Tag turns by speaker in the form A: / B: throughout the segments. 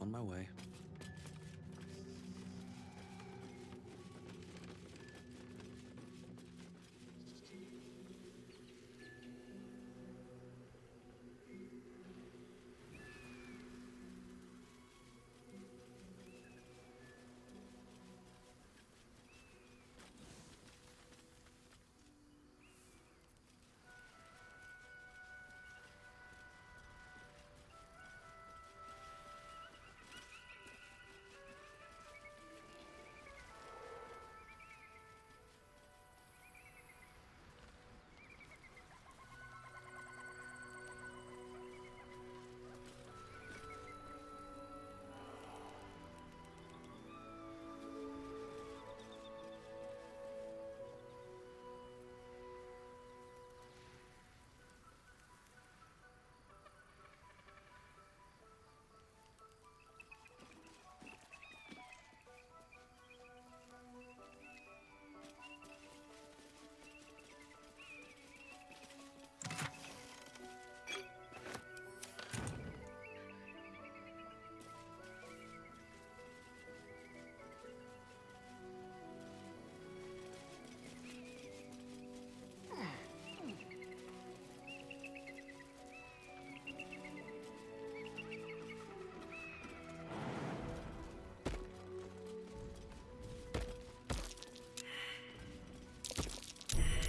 A: On my way.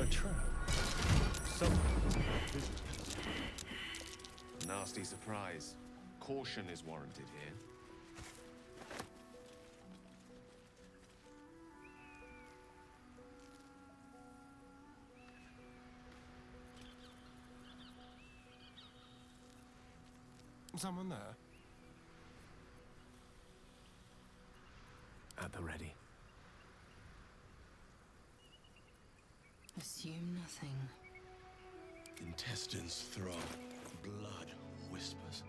B: A trap. Someone visitors.
C: Nasty surprise. Caution is warranted here.
B: Someone there?
A: At the ready.
D: Assume nothing.
E: Intestines throb, blood whispers.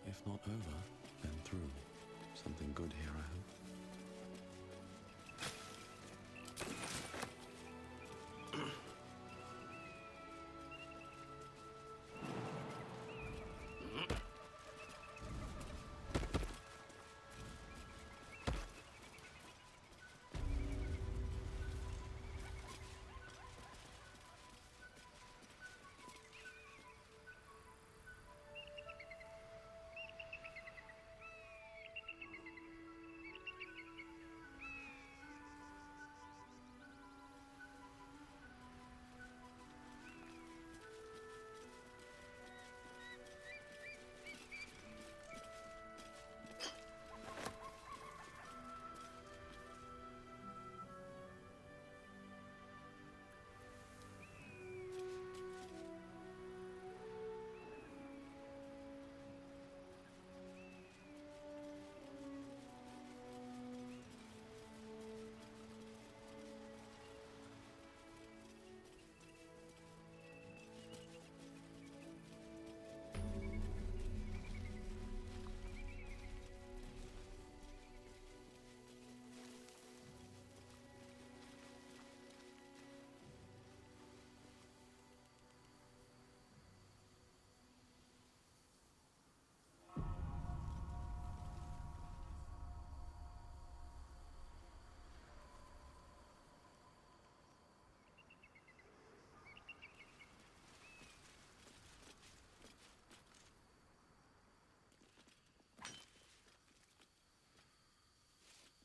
A: If not over, then through. Something good here, I hope.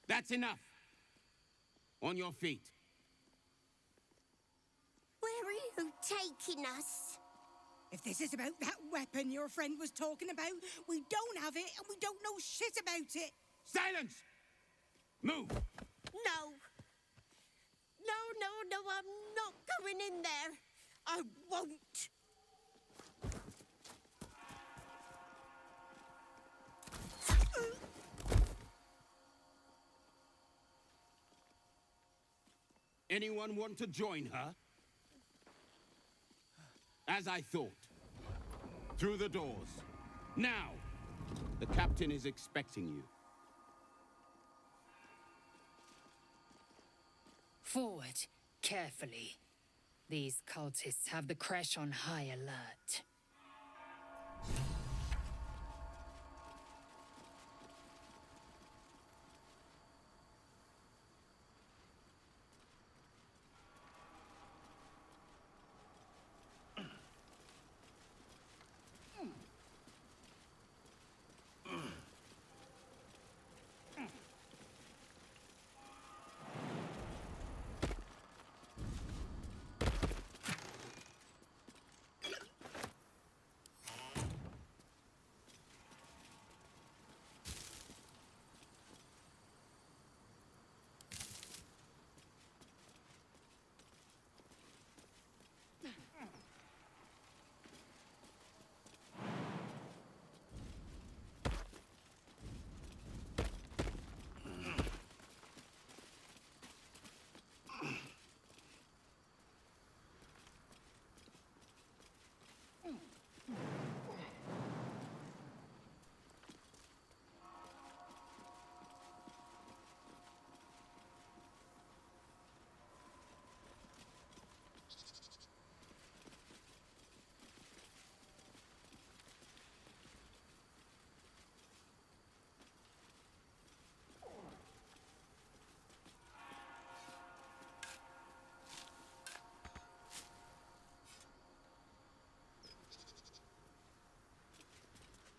F: That's enough. On your feet.
G: Where are you taking us?
H: If this is about that weapon your friend was talking about, we don't have it and we don't know shit about it.
F: Silence! Move!
G: No. No, I'm not going in there. I won't.
F: Anyone want to join her? As I thought. Through the doors. Now! The captain is expecting you.
D: Forward, carefully. These cultists have the crash on high alert.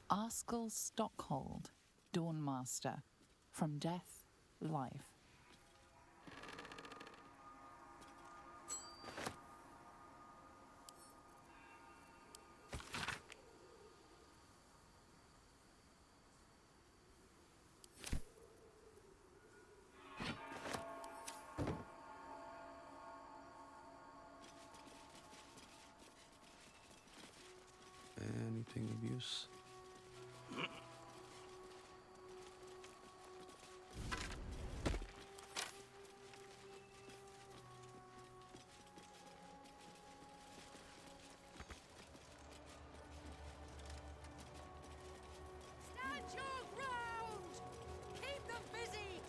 I: Arskel Stockhold, Dawnmaster. From death, life.
A: Anything of use?
H: Stand your ground! Keep them busy!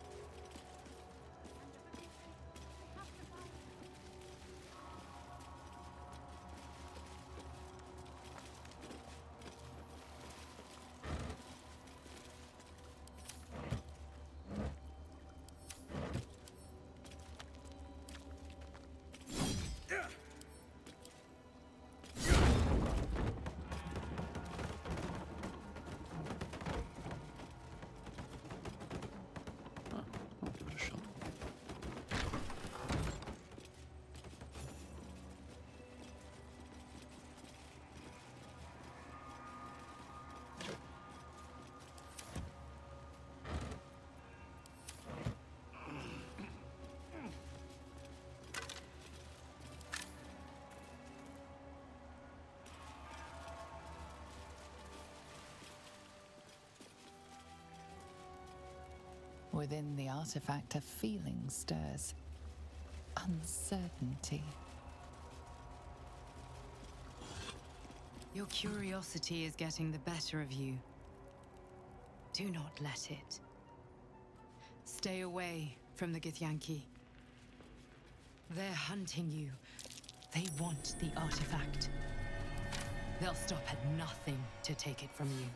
A: I'll give it a shot.
I: Within the artifact, a feeling stirs. Uncertainty.
J: Your curiosity is getting the better of you. Do not let it. Stay away from the Githyanki. They're hunting you. They want the artifact. They'll stop at nothing to take it from you.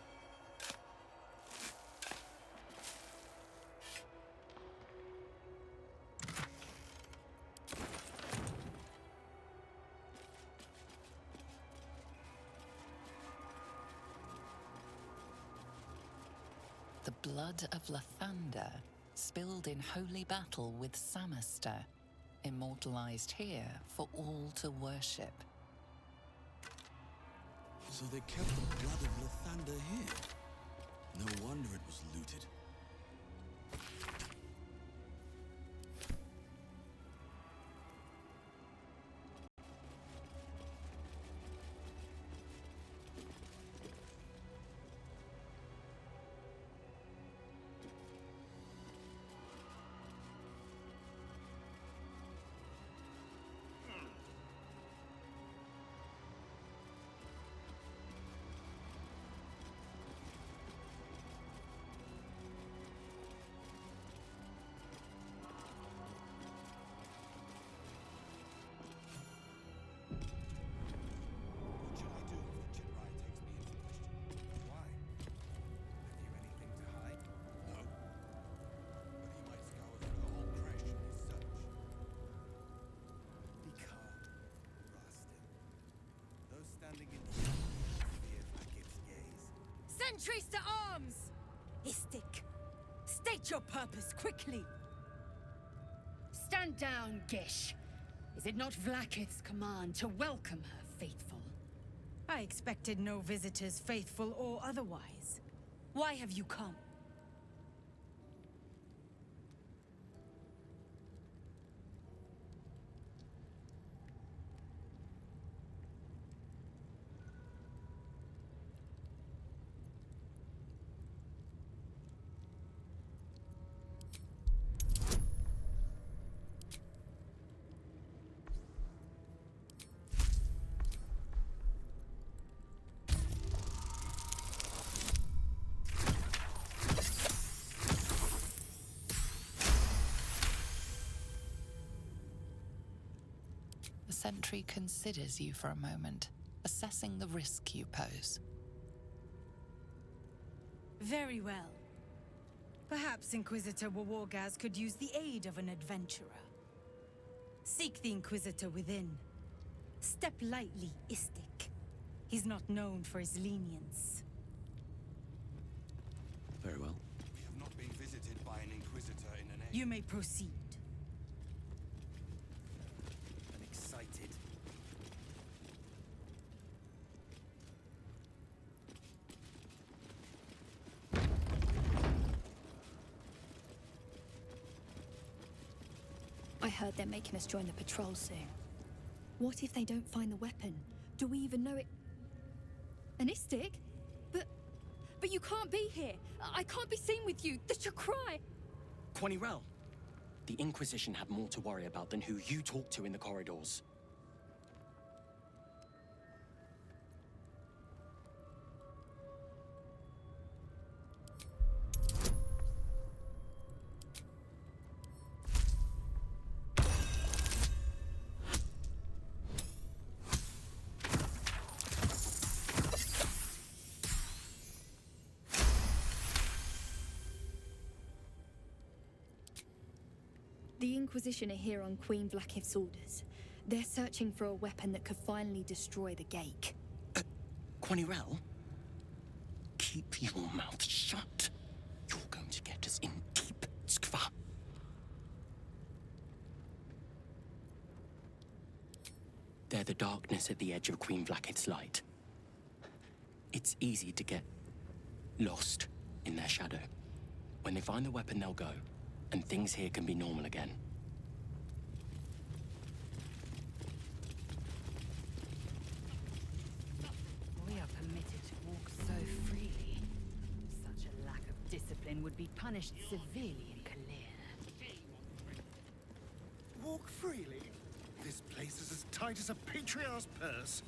I: The blood of Lathander, spilled in holy battle with Samaster, immortalized here for all to worship.
E: So they kept the blood of Lathander here. No wonder it was looted.
D: Sentries to arms!
H: Istik, state your purpose quickly.
D: Stand down, Gish. Is it not Vlaakith's command to welcome her faithful?
H: I expected no visitors, faithful or otherwise. Why have you come?
I: The sentry considers you for a moment, assessing the risk you pose.
H: Very well. Perhaps Inquisitor Wawargaz could use the aid of an adventurer. Seek the Inquisitor within. Step lightly, Istik. He's not known for his lenience.
A: Very well.
E: We have not been visited by an Inquisitor in an age.
H: You may proceed.
E: I'm excited.
K: I heard they're making us join the patrol soon. What if they don't find the weapon? Do we even know it? An Istik? But you can't be here. I can't be seen with you. The Chakrai.
L: Quanirel, the Inquisition have more to worry about than who you talk to in the corridors.
K: The Inquisition are here on Queen Vlaakith's orders. They're searching for a weapon that could finally destroy the Gate.
L: Quanirel, keep your mouth shut. You're going to get us in deep, Skva. They're the darkness at the edge of Queen Vlaakith's light. It's easy to get lost in their shadow. When they find the weapon, they'll go, and things here can be normal again.
J: We are permitted to walk so freely. Such a lack of discipline would be punished severely in Kalir.
B: Walk freely? This place is as tight as a patriarch's purse.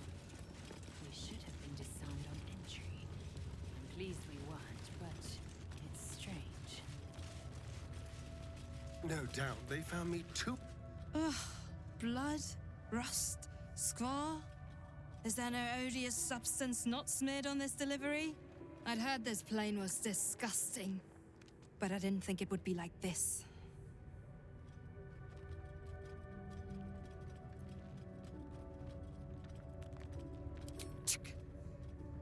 J: We should have been disarmed on entry. I'm pleased we weren't, but it's strange.
B: No doubt they found me too.
H: Ugh. Blood? Rust? Squar? Is there no odious substance not smeared on this delivery? I'd heard this plane was disgusting, but I didn't think it would be like this.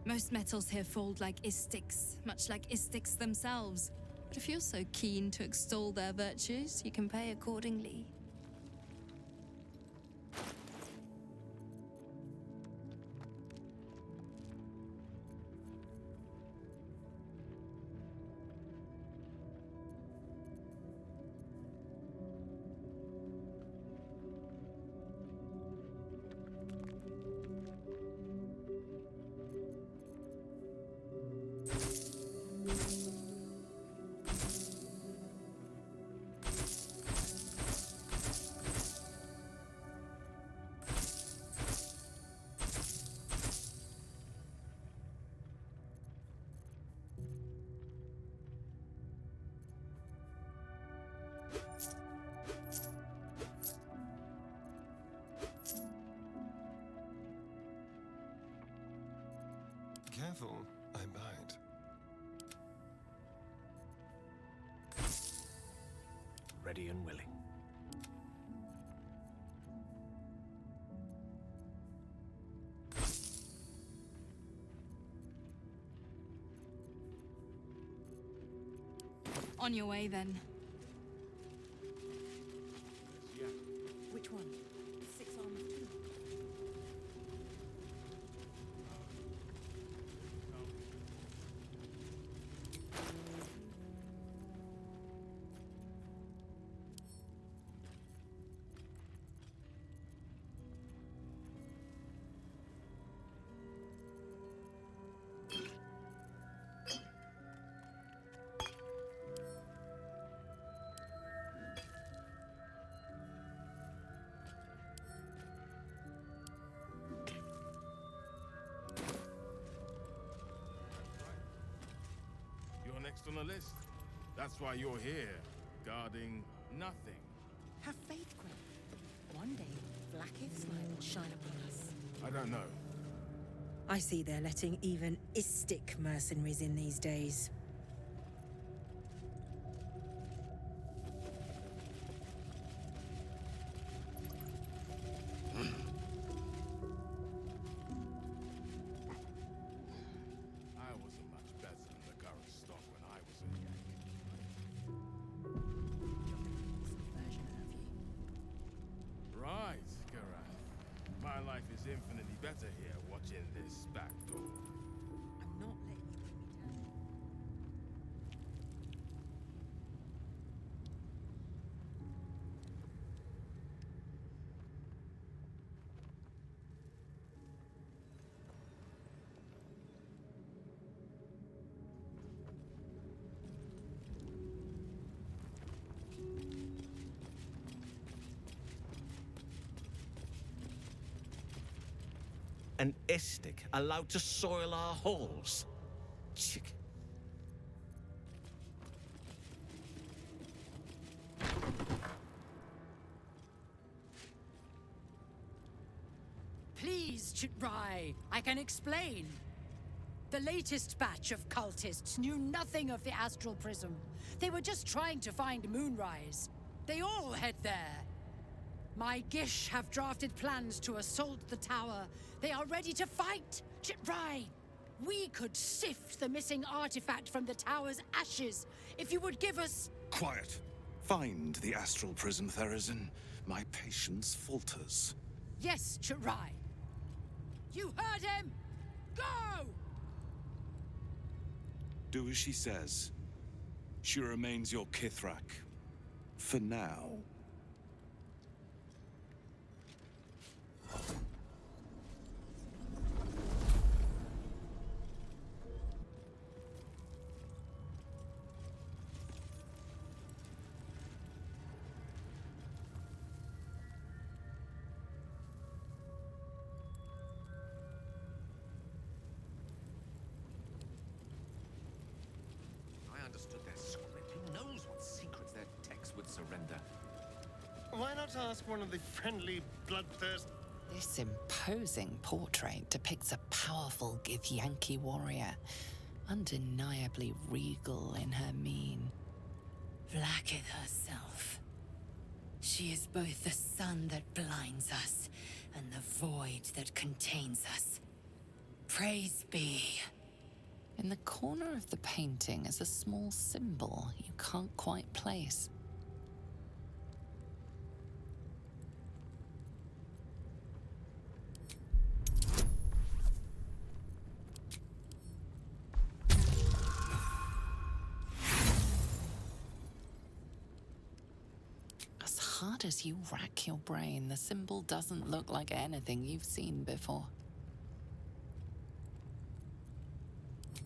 H: Most metals here fold like Istiks, much like Istiks themselves. But if you're so keen to extol their virtues, you can pay accordingly.
B: Careful, I bite.
L: Ready and willing.
J: On your way, then.
G: Which one? 6 armor 2.
M: You're next on the list. That's why you're here, guarding nothing.
G: Have faith, Gwen. One day, Blackith's light will shine upon us.
M: I don't know.
N: I see they're letting even Istic mercenaries in these days.
M: I wasn't much better than the current stock when I was a Yankee. Right, Garath. My life is infinitely better here watching this back door.
G: I'm not letting you bring me down.
O: An Istic allowed to soil our halls? Chick.
P: Please, Chitrai, I can explain. The latest batch of cultists knew nothing of the Astral Prism. They were just trying to find Moonrise. They all head there. My Gish have drafted plans to assault the tower. They are ready to fight! Chitrai! We could sift the missing artifact from the tower's ashes if you would give us...
B: Quiet. Find the astral prism, Therazin. My patience falters.
P: Yes, Chitrai. You heard him! Go!
B: Do as she says. She remains your Kithrak. For now.
C: I understood their script. Who knows what secrets their text would surrender?
B: Why not ask one of the friendly, bloodthirst...
I: This imposing portrait depicts a powerful Githyanki warrior, undeniably regal in her mien.
D: Blackith herself. She is both the sun that blinds us and the void that contains us. Praise be.
I: In the corner of the painting is a small symbol you can't quite place. As hard as you rack your brain, the symbol doesn't look like anything you've seen before.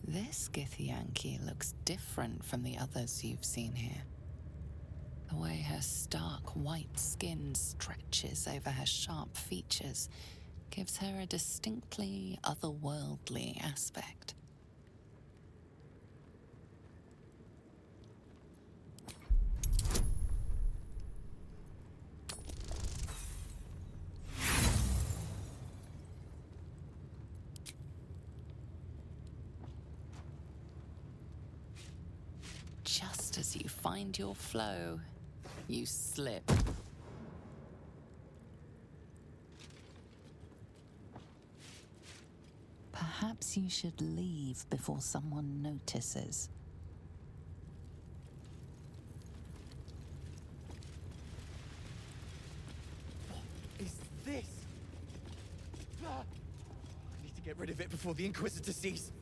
I: This Githyanki looks different from the others you've seen here. The way her stark white skin stretches over her sharp features gives her a distinctly otherworldly aspect. Just as you find your flow, you slip. Perhaps you should leave before someone notices.
Q: this? I need to get rid of it before the Inquisitor sees.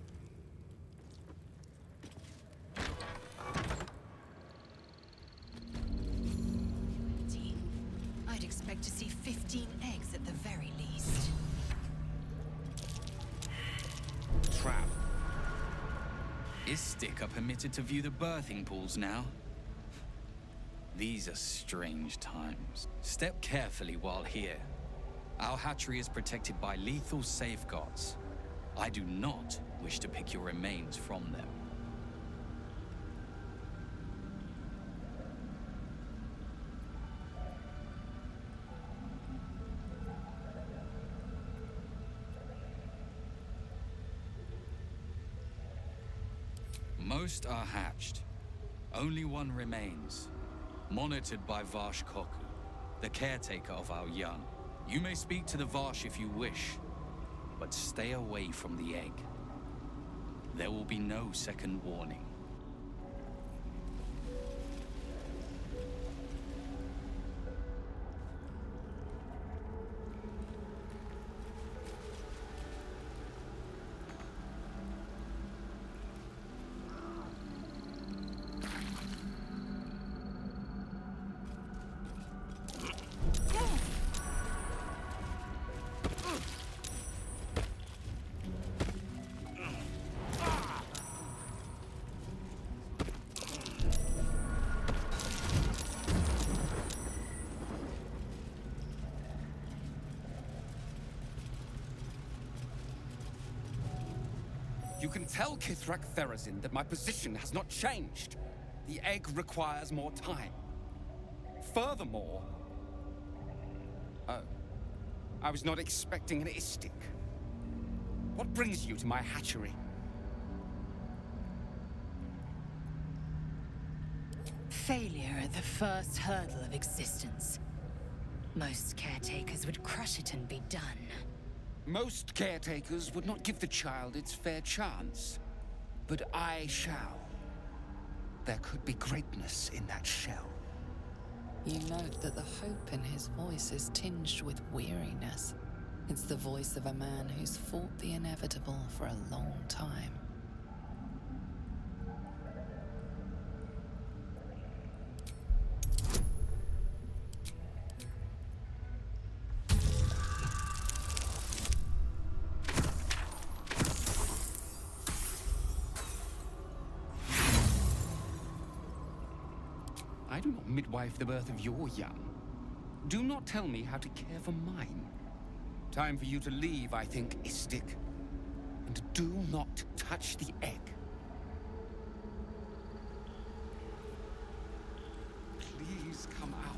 D: I'd expect to see 15 eggs at the very least.
R: Trap. Istik are permitted to view the birthing pools now. These are strange times. Step carefully while here. Our hatchery is protected by lethal safeguards. I do not wish to pick your remains from them. Most are hatched. Only one remains, monitored by Varsh Koku, the caretaker of our young. You may speak to the Varsh if you wish, but stay away from the egg. There will be no second warning.
S: You can tell Kithrak Therazin that my position has not changed. The egg requires more time. Furthermore... Oh. I was not expecting an Istik. What brings you to my hatchery?
D: Failure at the first hurdle of existence. Most caretakers would crush it and be done.
S: Most caretakers would not give the child its fair chance. But I shall. There could be greatness in that shell.
I: You note that the hope in his voice is tinged with weariness. It's the voice of a man who's fought the inevitable for a long time.
S: I do not midwife the birth of your young. Do not tell me how to care for mine. Time for you to leave, I think, Istik. And do not touch the egg. Please come out.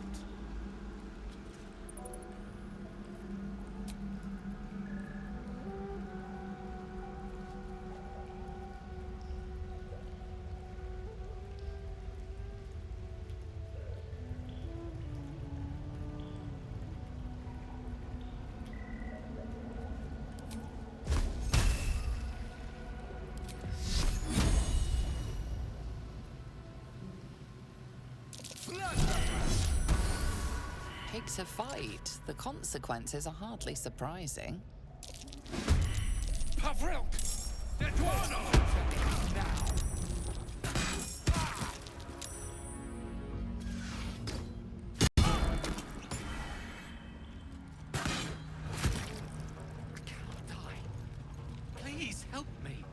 I: Pigs a fight. The consequences are hardly surprising.
S: Pavrilk!
O: Please help me.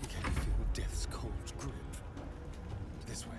A: You can feel death's cold grip. This way.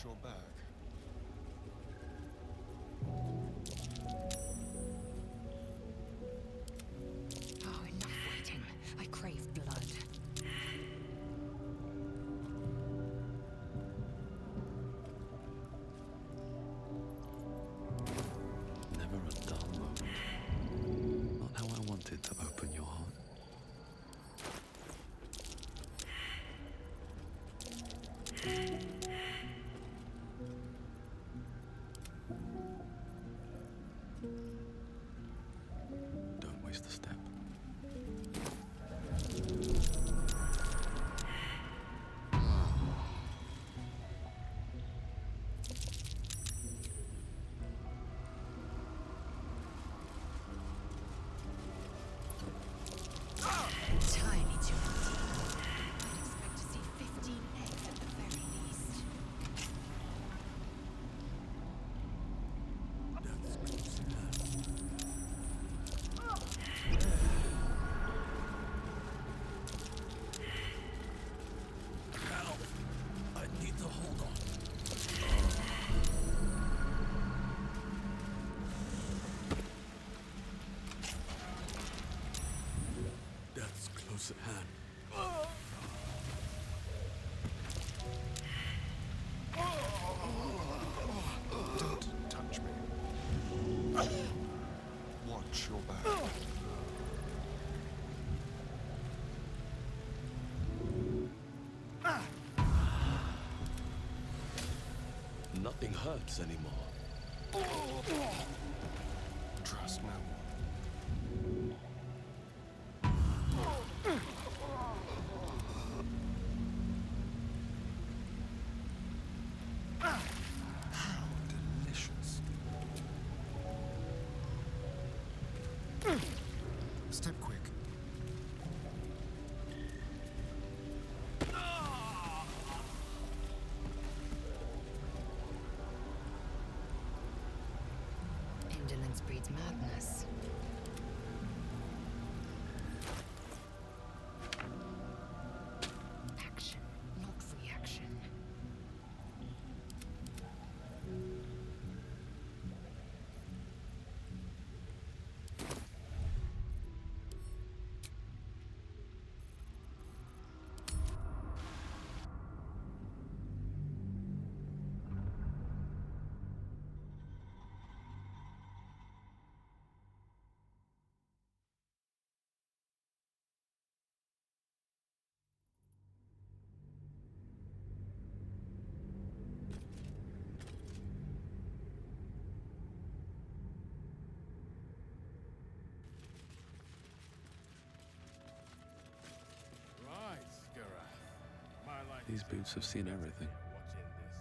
T: Watch your back.
D: Oh, enough waiting. I crave blood.
A: Never a dull moment. Not how I wanted to open your heart. Don't waste a step.
D: Tiny too empty. I'd expect to see 15 eggs at the very least.
E: Help! I need to hold on. Death's close at hand.
T: Don't touch me. Watch your back.
E: Nothing hurts anymore.
T: Trust no one. How delicious. Step quick.
D: Indolence breeds madness. Action, not reaction.
M: Right, Gareth. My life
A: These boots have seen everything.
M: watching this.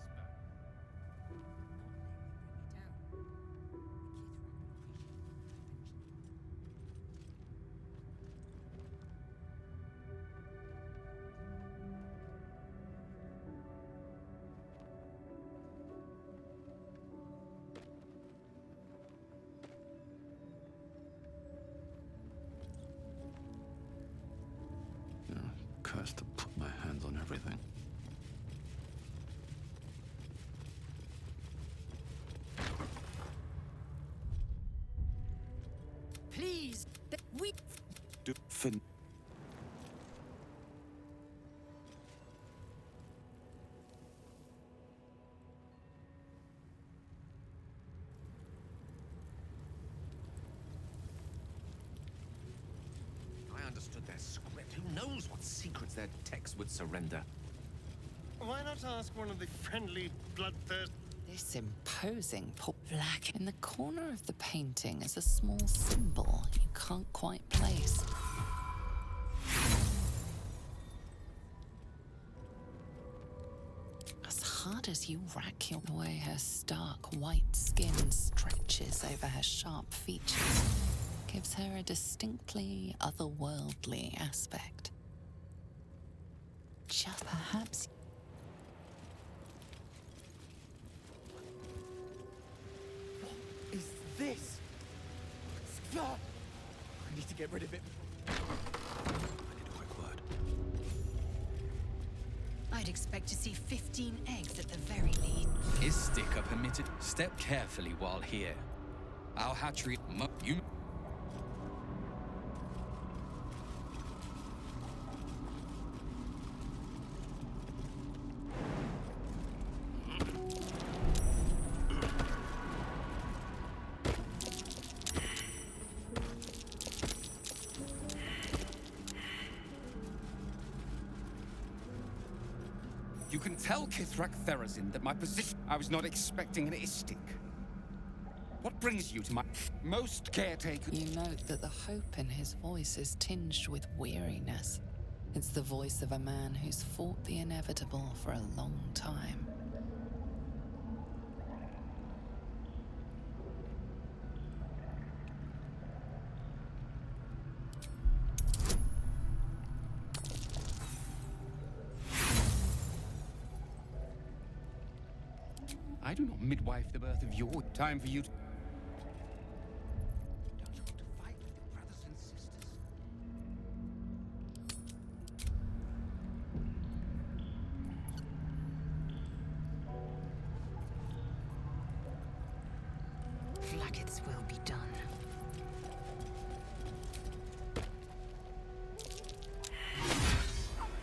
A: You know, cursed to put my hands on everything.
P: Please, we.
B: Do fin.
C: I understood their script. Who knows what secrets their techs would surrender?
U: Why not ask one of the friendly, bloodthirsty...
I: This imposing black in the corner of the painting is a small symbol you can't quite place. As hard as you rack your way, her stark white skin stretches over her sharp features, gives her a distinctly otherworldly aspect. Just perhaps.
Q: Is this? I need to get rid of it.
A: I need a quick word.
D: I'd expect to see 15 eggs at the very least.
R: Istik are permitted. Step carefully while here. Our hatchery. You.
S: You can tell Kithrak Therazin that my position... I was not expecting an Istik. What brings you to my... Most caretakers...
I: You note that the hope in his voice is tinged with weariness. It's the voice of a man who's fought the inevitable for a long time.
S: I do not midwife the birth of your... Time for you to...
J: Blackets will be done.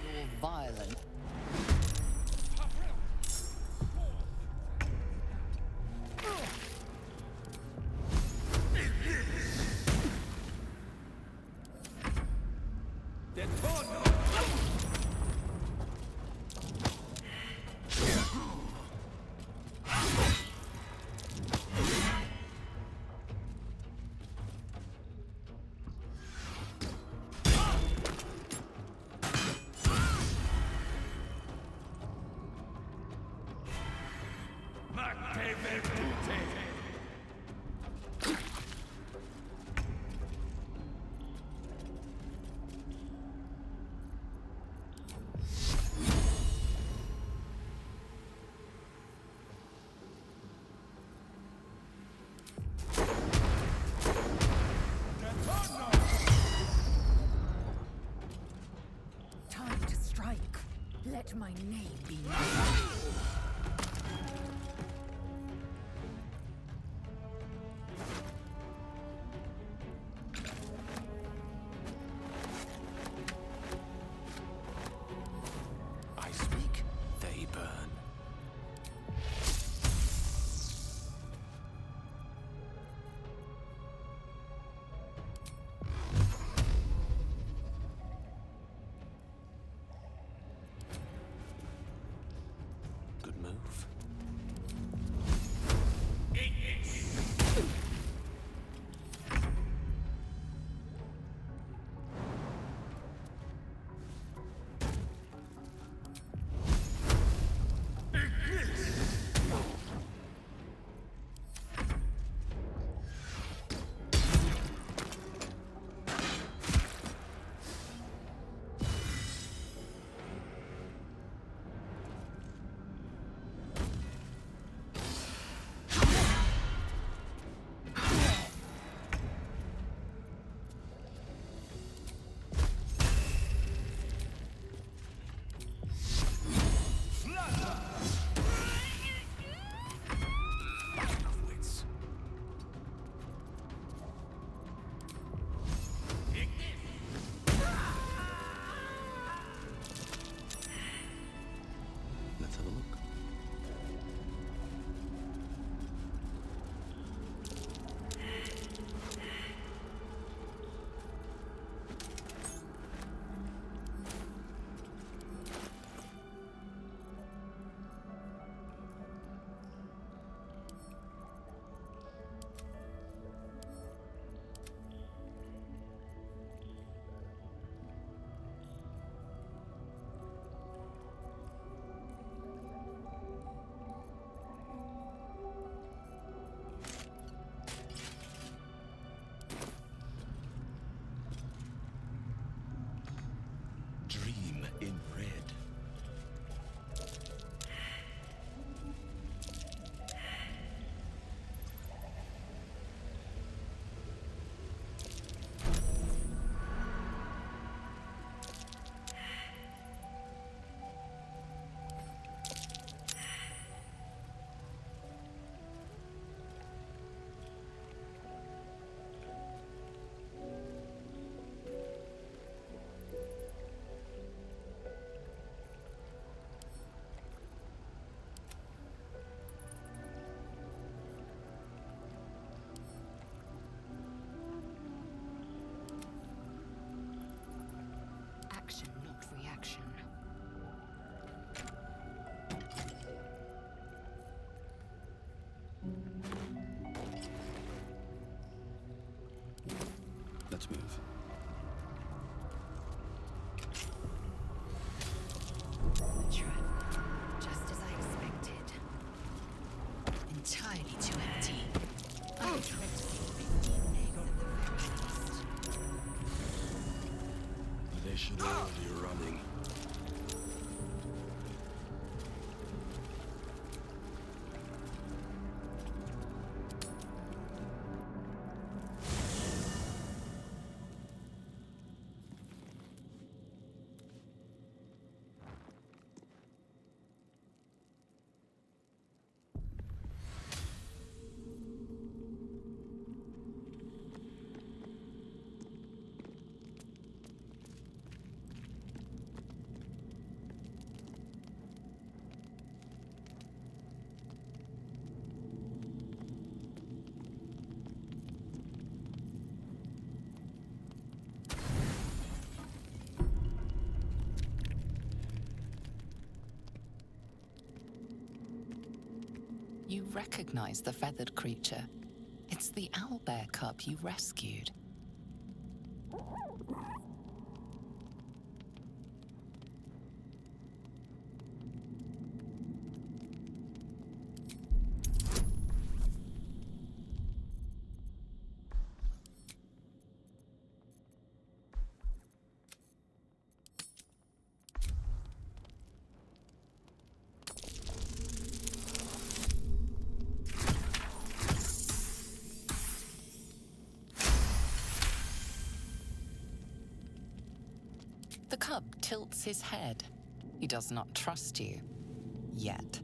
I: You're violent.
P: Time to strike. Let my name be known.
C: I speak, they burn.
A: Let's move.
D: The trap, just as I expected. Entirely too empty. I dread to see 15 eggs at the very least.
A: They should all be running.
I: You recognize the feathered creature. It's the owlbear cub you rescued. The cub tilts his head. He does not trust you. Yet.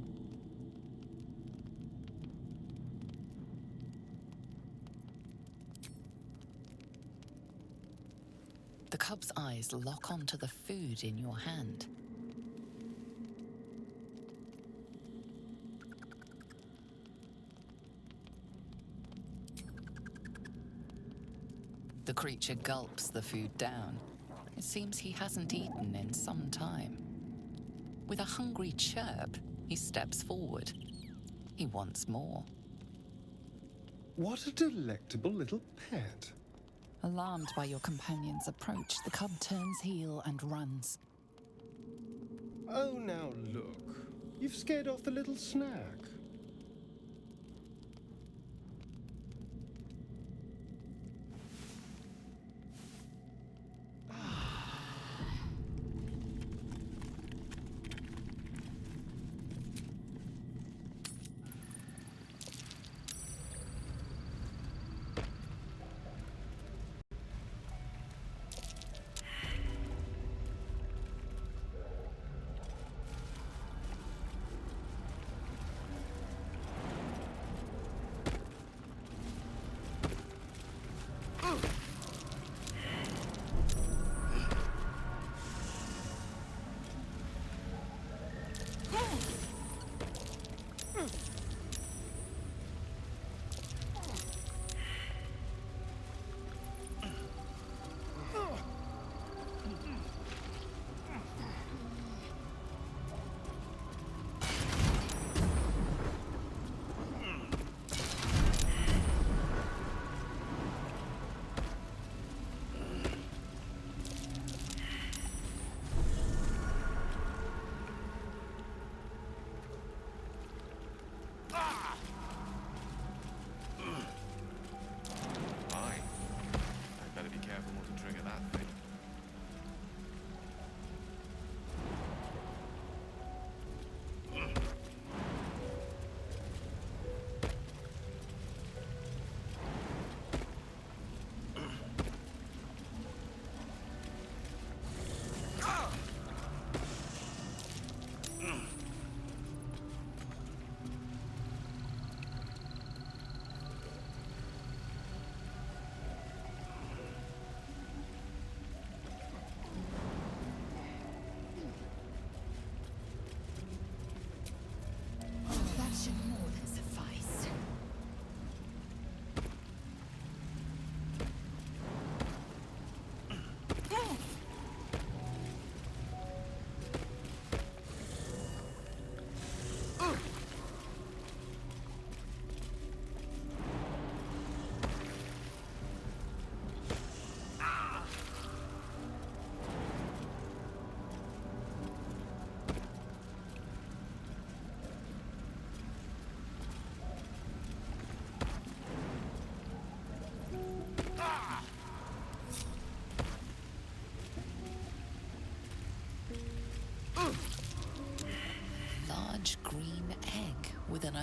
I: The cub's eyes lock onto the food in your hand. The creature gulps the food down. It seems he hasn't eaten in some time. With a hungry chirp, he steps forward. He wants more.
F: What a delectable little pet.
I: Alarmed by your companion's approach, the cub turns heel and runs.
F: Oh, now look. You've scared off the little snack.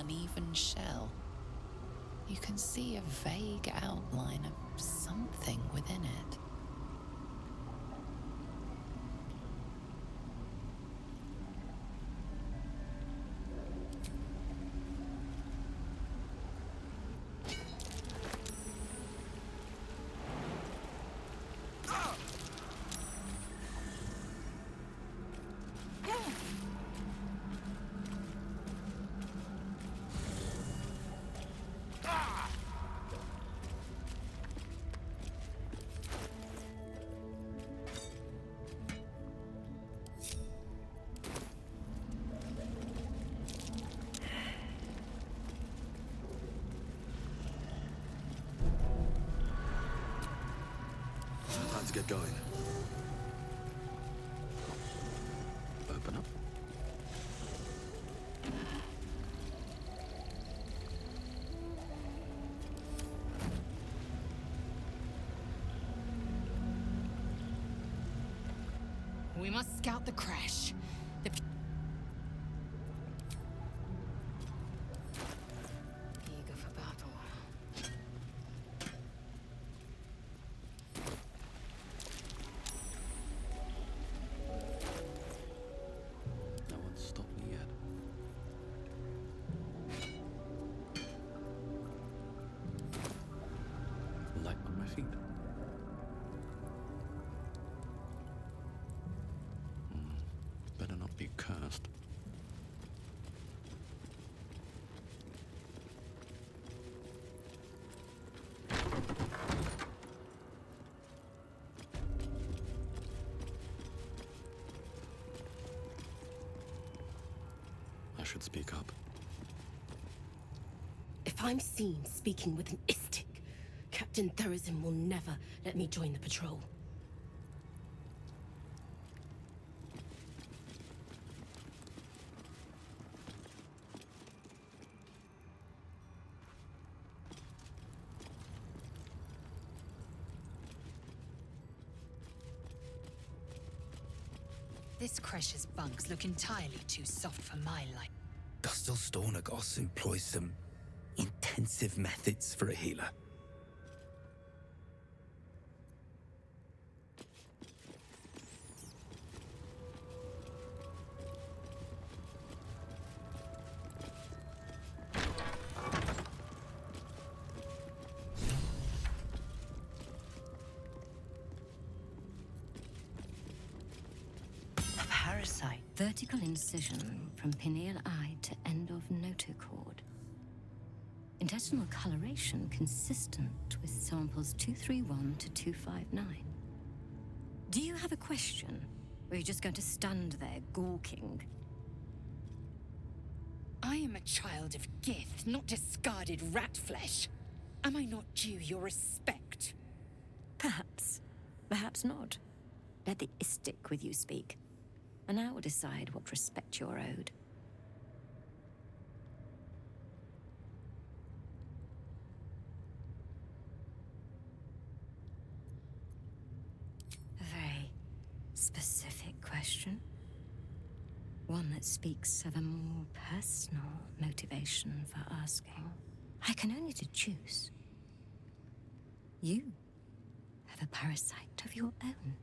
I: uneven shell. You can see a vague outline of something within it.
A: Time to get going. Open up.
D: We must scout the crash. The eager for battle.
A: No one's stopped me yet. Light on my feet. Better not be cursed. I should speak up.
K: If I'm seen speaking with an Istik, Captain Therazin will never let me join the patrol.
D: This Cresh's bugs look entirely too soft for my liking.
V: Gustil Stornagos employs some intensive methods for a healer.
W: Parasite. Vertical incision from pineal eye to end of notochord. Intestinal coloration consistent with samples 231 to 259. Do you have a question? Or are you just going to stand there gawking?
D: I am a child of Gith, not discarded rat flesh. Am I not due your respect?
W: Perhaps. Perhaps not. Let the Istik with you speak, and I will decide what respect you're owed. A very specific question. One that speaks of a more personal motivation for asking. I can only deduce. You have a parasite of your own.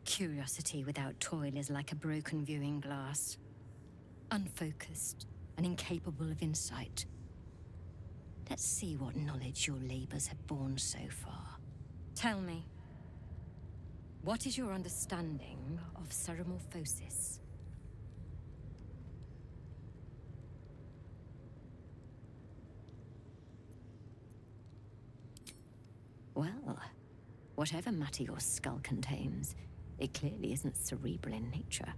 W: Curiosity without toil is like a broken viewing glass. Unfocused and incapable of insight. Let's see what knowledge your labors have borne so far. Tell me, what is your understanding of ceremorphosis? Well, whatever matter your skull contains, it clearly isn't cerebral in nature.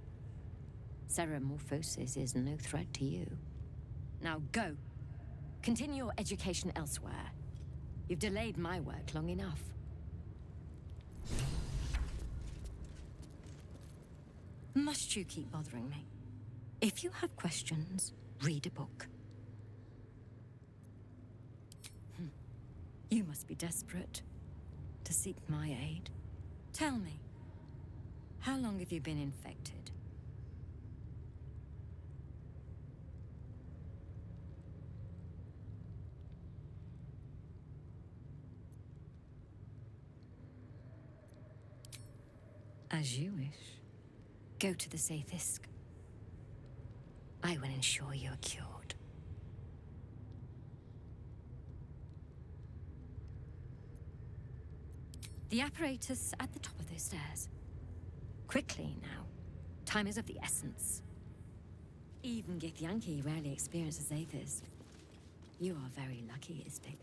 W: Ceremorphosis is no threat to you. Now go. Continue your education elsewhere. You've delayed my work long enough. Must you keep bothering me? If you have questions, read a book. You must be desperate to seek my aid. Tell me, how long have you been infected? As you wish. Go to the Zaithisk. I will ensure you are cured. The apparatus at the top of those stairs. Quickly now. Time is of the essence. Even Githyanki rarely experiences Zaithisk. You are very lucky, Istig.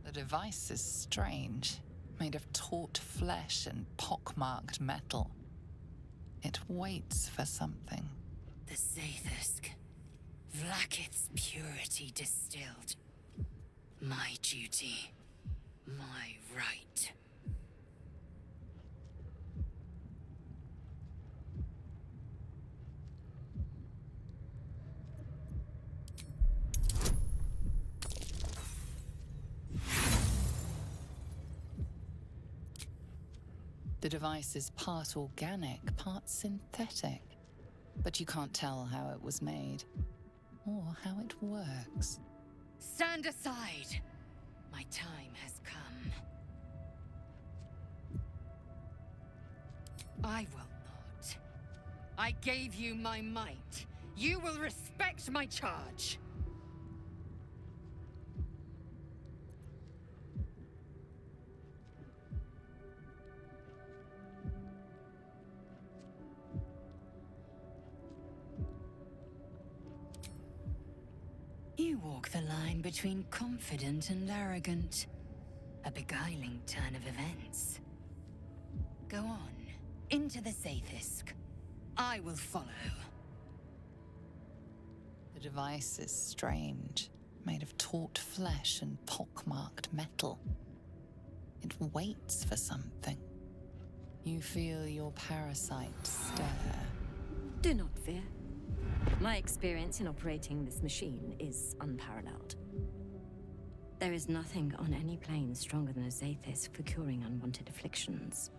I: The device is strange, made of taut flesh and pockmarked metal. It waits for something.
D: The Zaithisk. Vlaakith's purity distilled. My duty. My right.
I: The device is part organic, part synthetic. But you can't tell how it was made, or how it works.
D: Stand aside! My time has come. I will not. I gave you my might. You will respect my charge. You walk the line between confident and arrogant. A beguiling turn of events. Go on, into the Zaithisk. I will follow.
I: The device is strange, made of taut flesh and pockmarked metal. It waits for something. You feel your parasite stir.
W: Do not fear. My experience in operating this machine is unparalleled. There is nothing on any plane stronger than a Zaithisk for curing unwanted afflictions.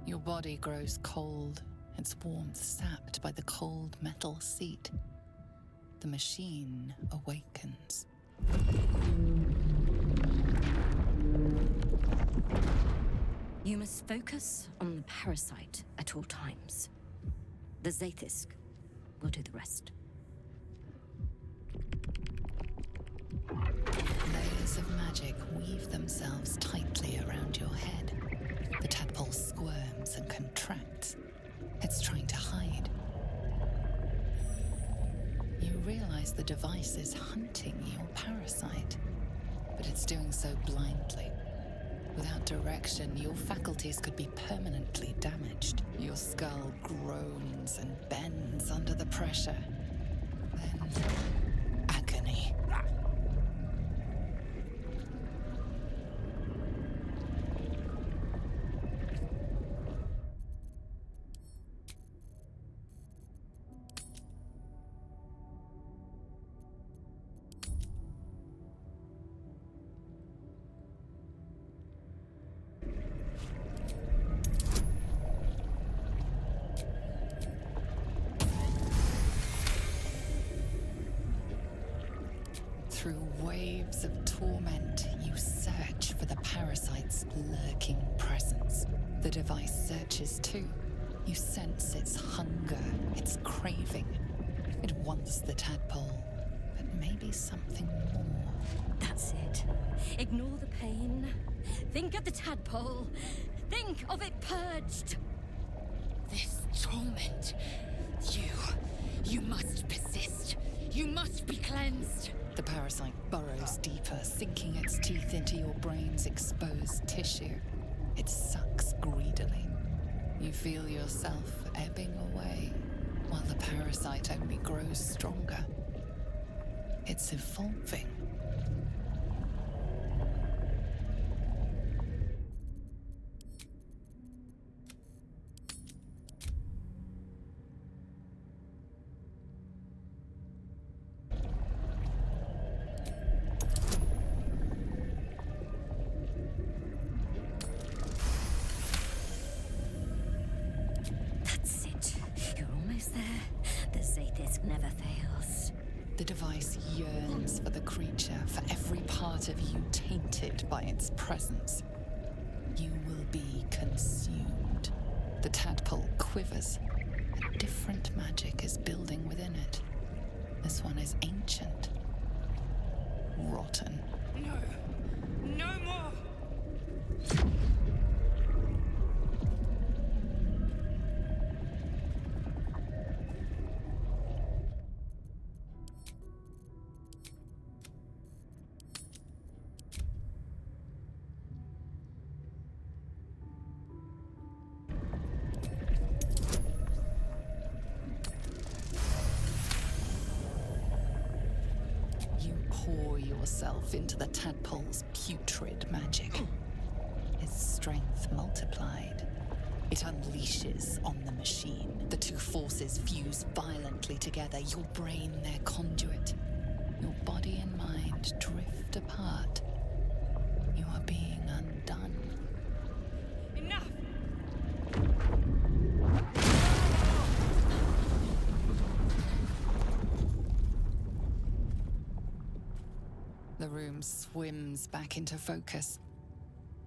I: Your body grows cold, its warmth sapped by the cold metal seat. The machine awakens.
W: You must focus on the parasite at all times. The Zaithisk will do the rest.
I: Layers of magic weave themselves tightly around your head. The tadpole squirms and contracts. It's trying to hide. You realize the device is hunting your parasite, but it's doing so blindly. Without direction, your faculties could be permanently damaged. Your skull groans and bends under the pressure. Then, agony. Through waves of torment, you search for the parasite's lurking presence. The device searches too. You sense its hunger, its craving. It wants the tadpole, but maybe something more.
W: That's it. Ignore the pain. Think of the tadpole. Think of it purged.
D: This torment. You must persist. You must be cleansed.
I: The parasite burrows deeper, sinking its teeth into your brain's exposed tissue. It sucks greedily. You feel yourself ebbing away, while the parasite only grows stronger. It's evolving.
W: That's it. You're almost there. The Zaithis never fails.
I: The device yearns for the creature, for every part of you tainted by its presence. You will be consumed. The tadpole quivers. A different magic is building within it. This one is ancient. Rotten.
P: No. No more!
I: You pour yourself into the tadpole's putrid magic. Its strength multiplied. It unleashes on the machine. The two forces fuse violently together, your brain their conduit. Your body and mind drift apart. You are being undone.
P: Enough!
I: The room swims back into focus.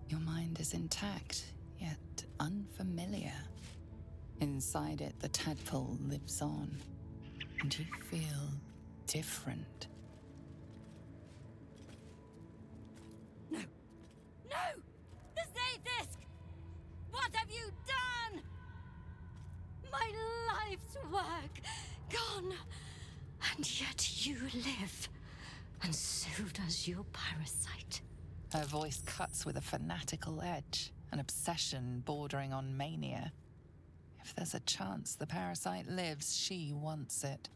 I: Your mind is intact, yet unfamiliar. Inside it, the tadpole lives on, and you feel different.
P: No! The Zaithis! What have you done?
W: My life's work gone. And yet you live. And so does your parasite.
I: Her voice cuts with a fanatical edge, an obsession bordering on mania. If there's a chance the parasite lives, she wants it.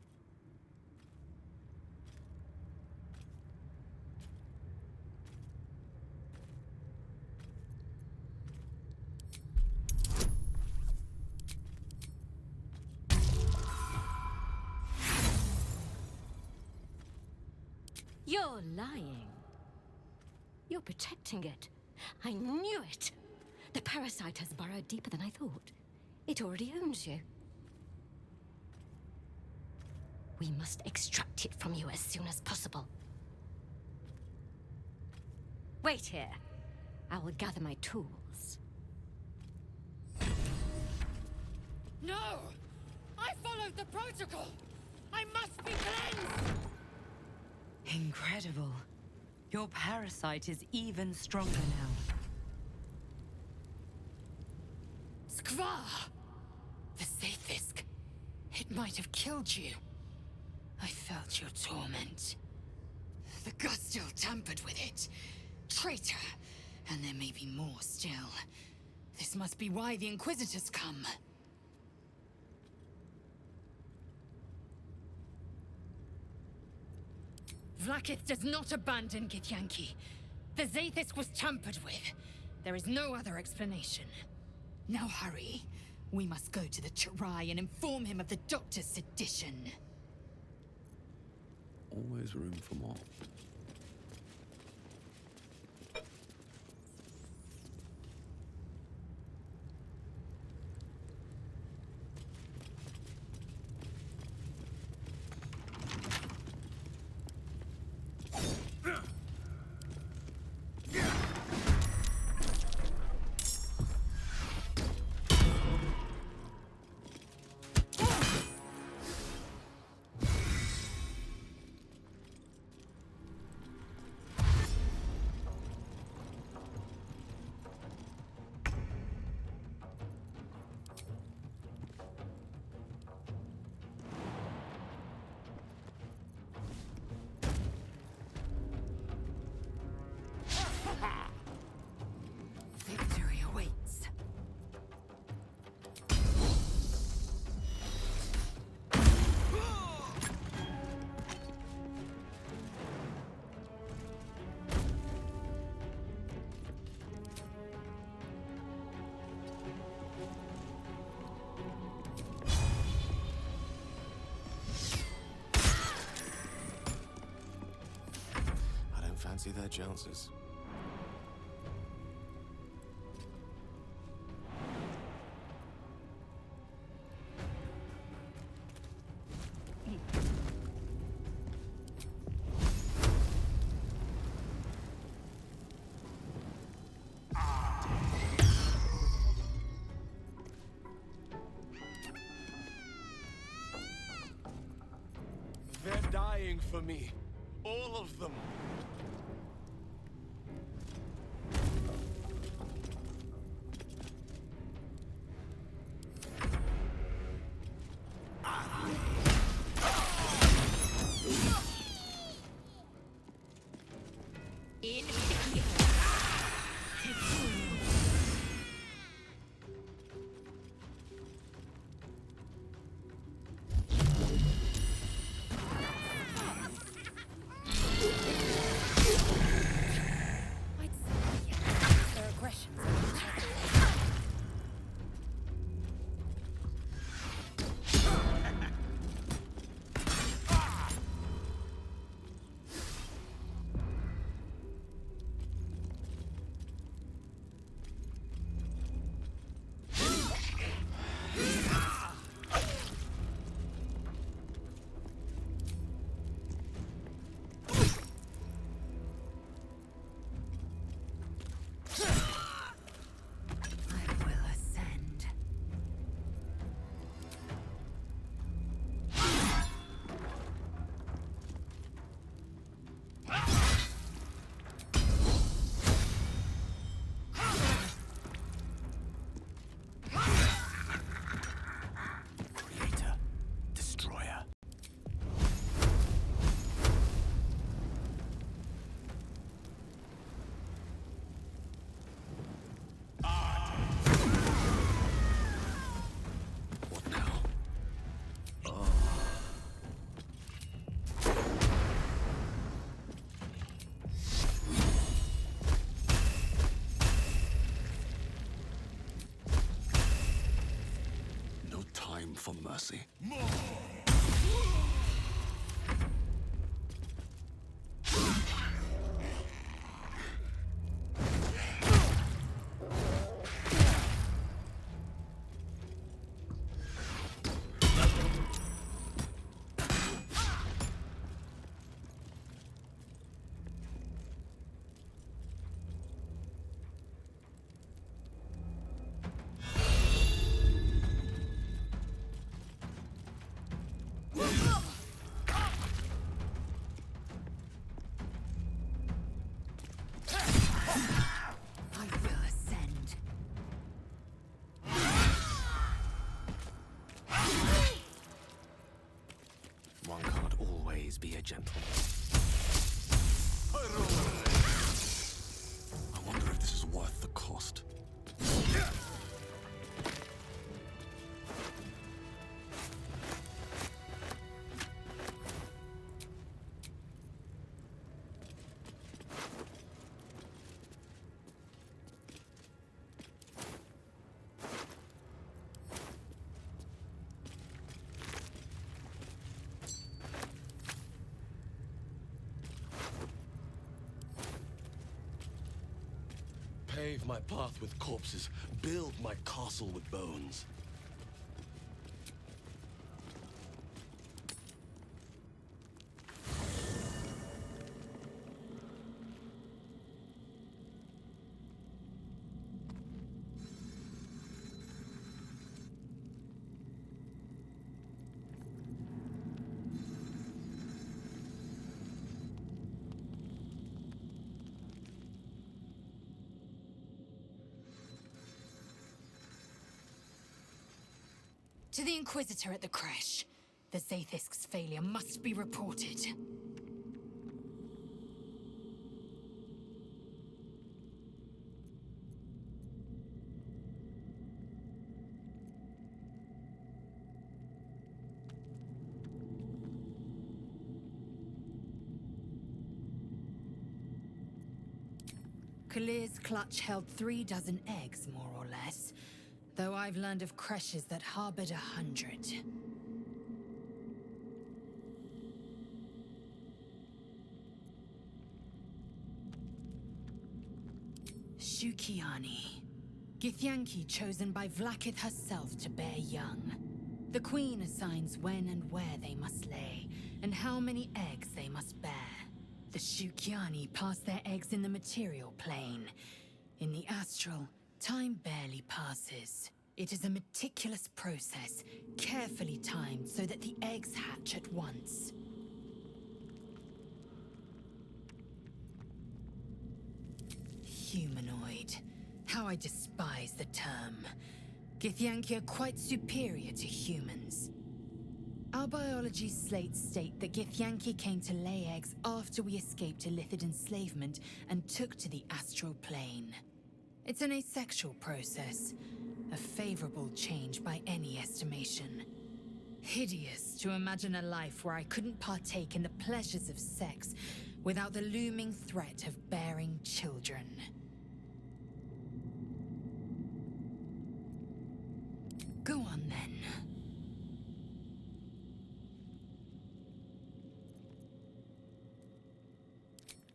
W: You're lying. You're protecting it. I knew it. The parasite has burrowed deeper than I thought. It already owns you. We must extract it from you as soon as possible. Wait here. I will gather my tools.
P: No! I followed the protocol! I must be cleansed!
J: Incredible. Your parasite is even stronger now.
P: Skvar! The Zaithisk. It might have killed you. I felt your torment. The Gustil tampered with it. Traitor! And there may be more still. This must be why the Inquisitors come. Vlaakith does not abandon Githyanki. The Zaithis was tampered with. There is no other explanation. Now hurry. We must go to the Chirai and inform him of the Doctor's sedition.
A: Always room for more.
H: fancy their chances.
Q: They're dying for me. All of them.
P: Their aggressions on each other.
A: For mercy.
H: One can't always be a gentleman.
A: I wonder if this is worth the cost.
H: Pave my path with corpses, build my castle with bones.
P: To the Inquisitor at the crash. The Zaithisk's failure must be reported. Kalir's clutch held 36 eggs, more or less. Though I've learned of creches that harbored 100.
D: Shukiani. Githyanki chosen by Vlaakith herself to bear young. The Queen assigns when and where they must lay, and how many eggs they must bear. The Shukiani pass their eggs in the material plane. In the astral, time barely passes. It is a meticulous process, carefully timed so that the eggs hatch at once. Humanoid. How I despise the term. Githyanki are quite superior to humans. Our biology slates state that Githyanki came to lay eggs after we escaped Illithid enslavement and took to the astral plane. It's an asexual process, a favorable change by any estimation. Hideous to imagine a life where I couldn't partake in the pleasures of sex without the looming threat of bearing children. Go on then.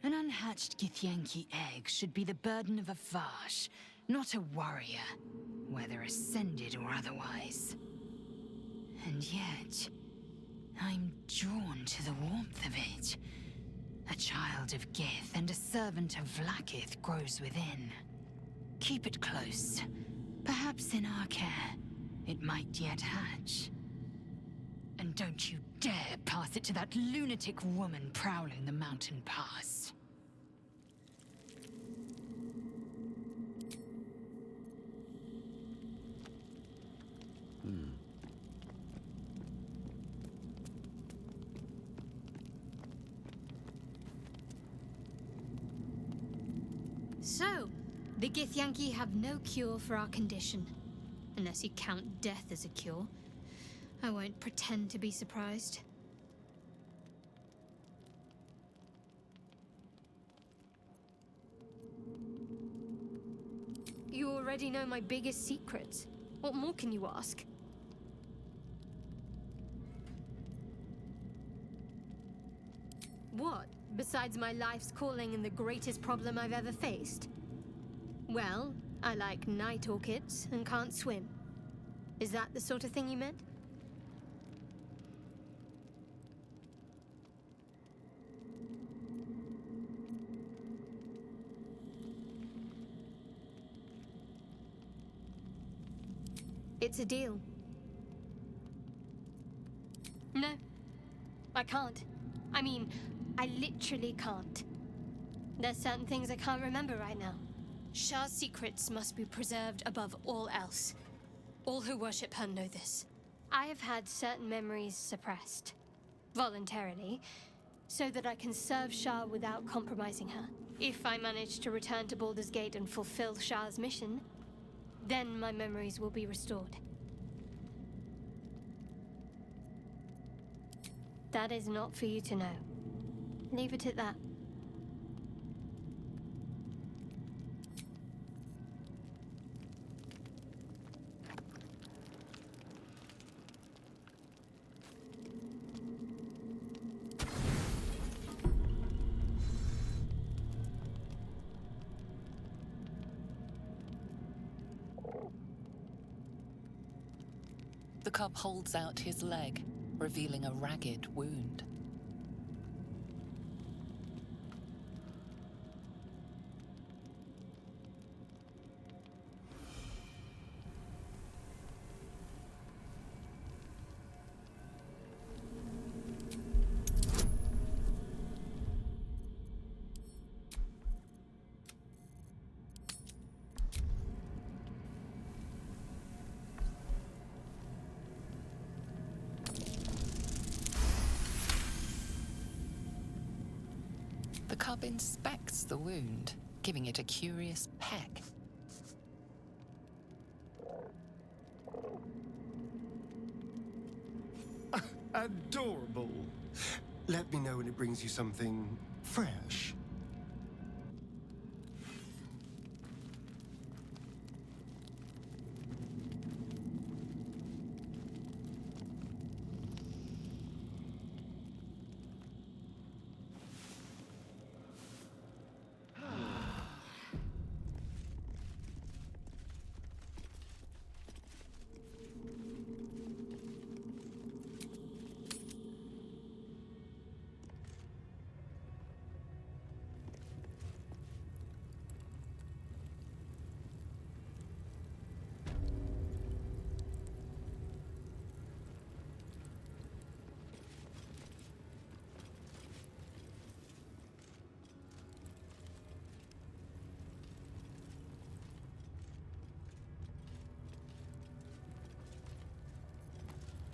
D: An unhatched Githyanki egg should be the burden of a Vash, not a warrior, whether ascended or otherwise. And yet, I'm drawn to the warmth of it. A child of Gith and a servant of Vlaakith grows within. Keep it close. Perhaps in our care, it might yet hatch. And don't you dare pass it to that lunatic woman prowling the mountain pass.
G: So, the Githyanki have no cure for our condition. Unless you count death as a cure. I won't pretend to be surprised. You already know my biggest secrets. What more can you ask? What, besides my life's calling and the greatest problem I've ever faced? Well, I like night orchids and can't swim. Is that the sort of thing you meant? It's a deal. No, I can't. I mean, I literally can't. There's certain things I can't remember right now. Shah's secrets must be preserved above all else. All who worship her know this. I have had certain memories suppressed. Voluntarily. So that I can serve Shah without compromising her. If I manage to return to Baldur's Gate and fulfill Shah's mission, then my memories will be restored. That is not for you to know. Leave it at that.
I: The cub holds out his leg, revealing a ragged wound. The cub inspects the wound, giving it a curious peck.
F: Adorable. Let me know when it brings you something fresh.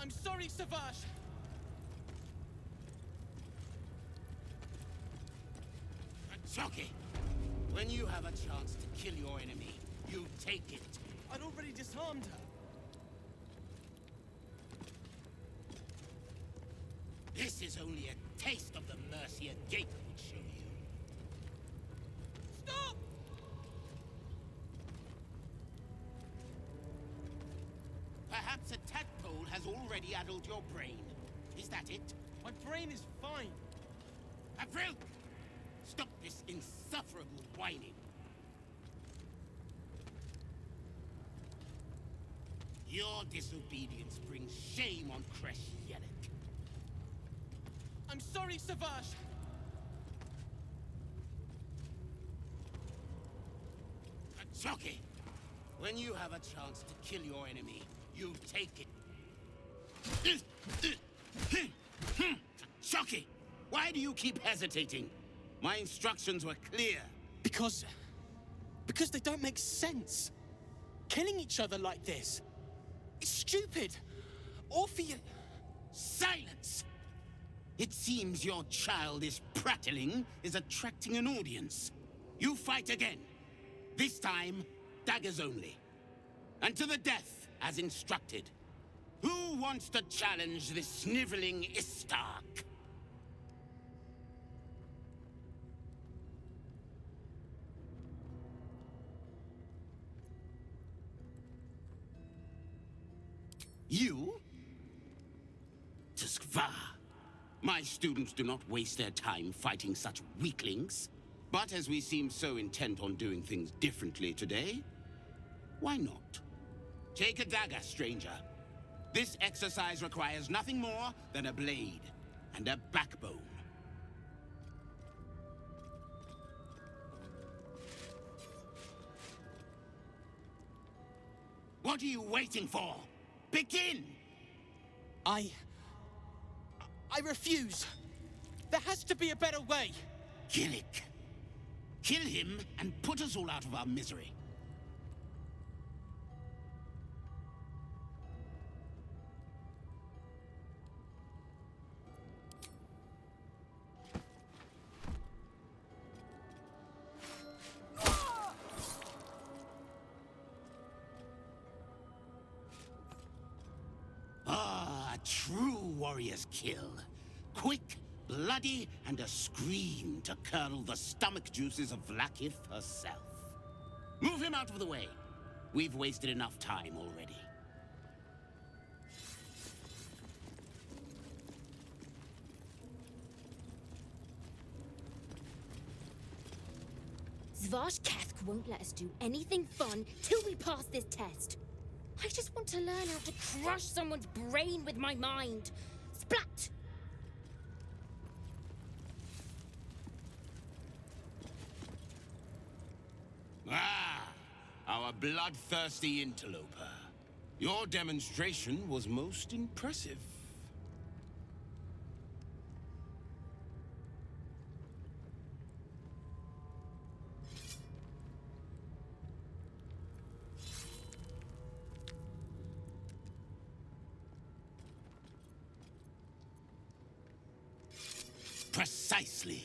Q: I'm sorry, Savage!
L: Jockey! When you have a chance to kill your enemy, you take it.
Q: I'd already disarmed her.
L: This is only a taste of the mercy a gaper would show you.
Q: Stop!
L: Perhaps a tadpole has already addled your brain. Is that it?
Q: My brain is fine.
L: April! Stop this insufferable whining. Your disobedience brings shame on Kresh Yelek.
Q: I'm sorry, Savage!
L: Jockey! When you have a chance to kill your enemy, you take it. Jockey! Why do you keep hesitating? My instructions were clear.
Q: Because they don't make sense. Killing each other like this. It's stupid. Orpheus...
L: Silence! It seems your childish prattling is attracting an audience. You fight again. This time, daggers only. And to the death, as instructed. Who wants to challenge this sniveling Istark? You? Tuskva. My students do not waste their time fighting such weaklings. But as we seem so intent on doing things differently today, why not? Take a dagger, stranger. This exercise requires nothing more than a blade and a backbone. What are you waiting for? Begin!
Q: I refuse. There has to be a better way.
L: Gillick. Kill him and put us all out of our misery. Ah, a true warrior's kill. Quick, bloody, and a scream to curdle the stomach juices of Vlakith herself. Move him out of the way. We've wasted enough time already.
K: Zvashkath won't let us do anything fun till we pass this test. I just want to learn how to crush someone's brain with my mind. Splat!
L: Ah, our bloodthirsty interloper. Your demonstration was most impressive. Precisely.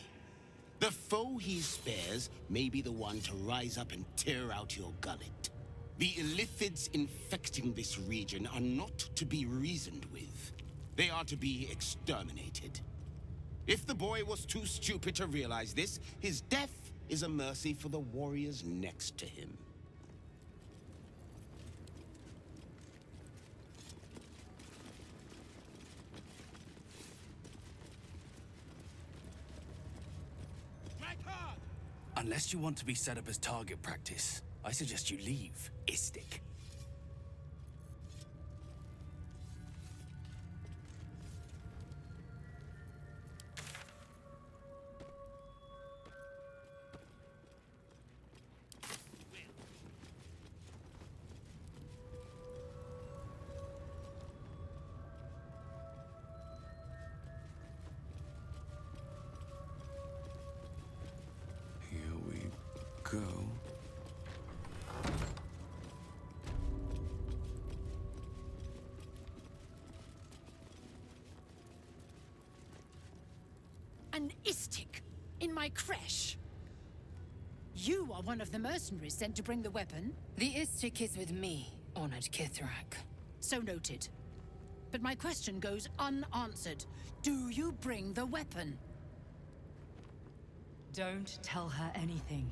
L: The foe he spares may be the one to rise up and tear out your gullet. The illithids infecting this region are not to be reasoned with. They are to be exterminated. If the boy was too stupid to realize this, his death is a mercy for the warriors next to him.
N: Unless you want to be set up as target practice, I suggest you leave, Istik.
A: Go.
P: my creche? You are one of the mercenaries sent to bring the weapon.
D: The Istik is with me, honored Kithrak.
P: So noted. But my question goes unanswered. Do you bring the weapon?
J: Don't tell her anything.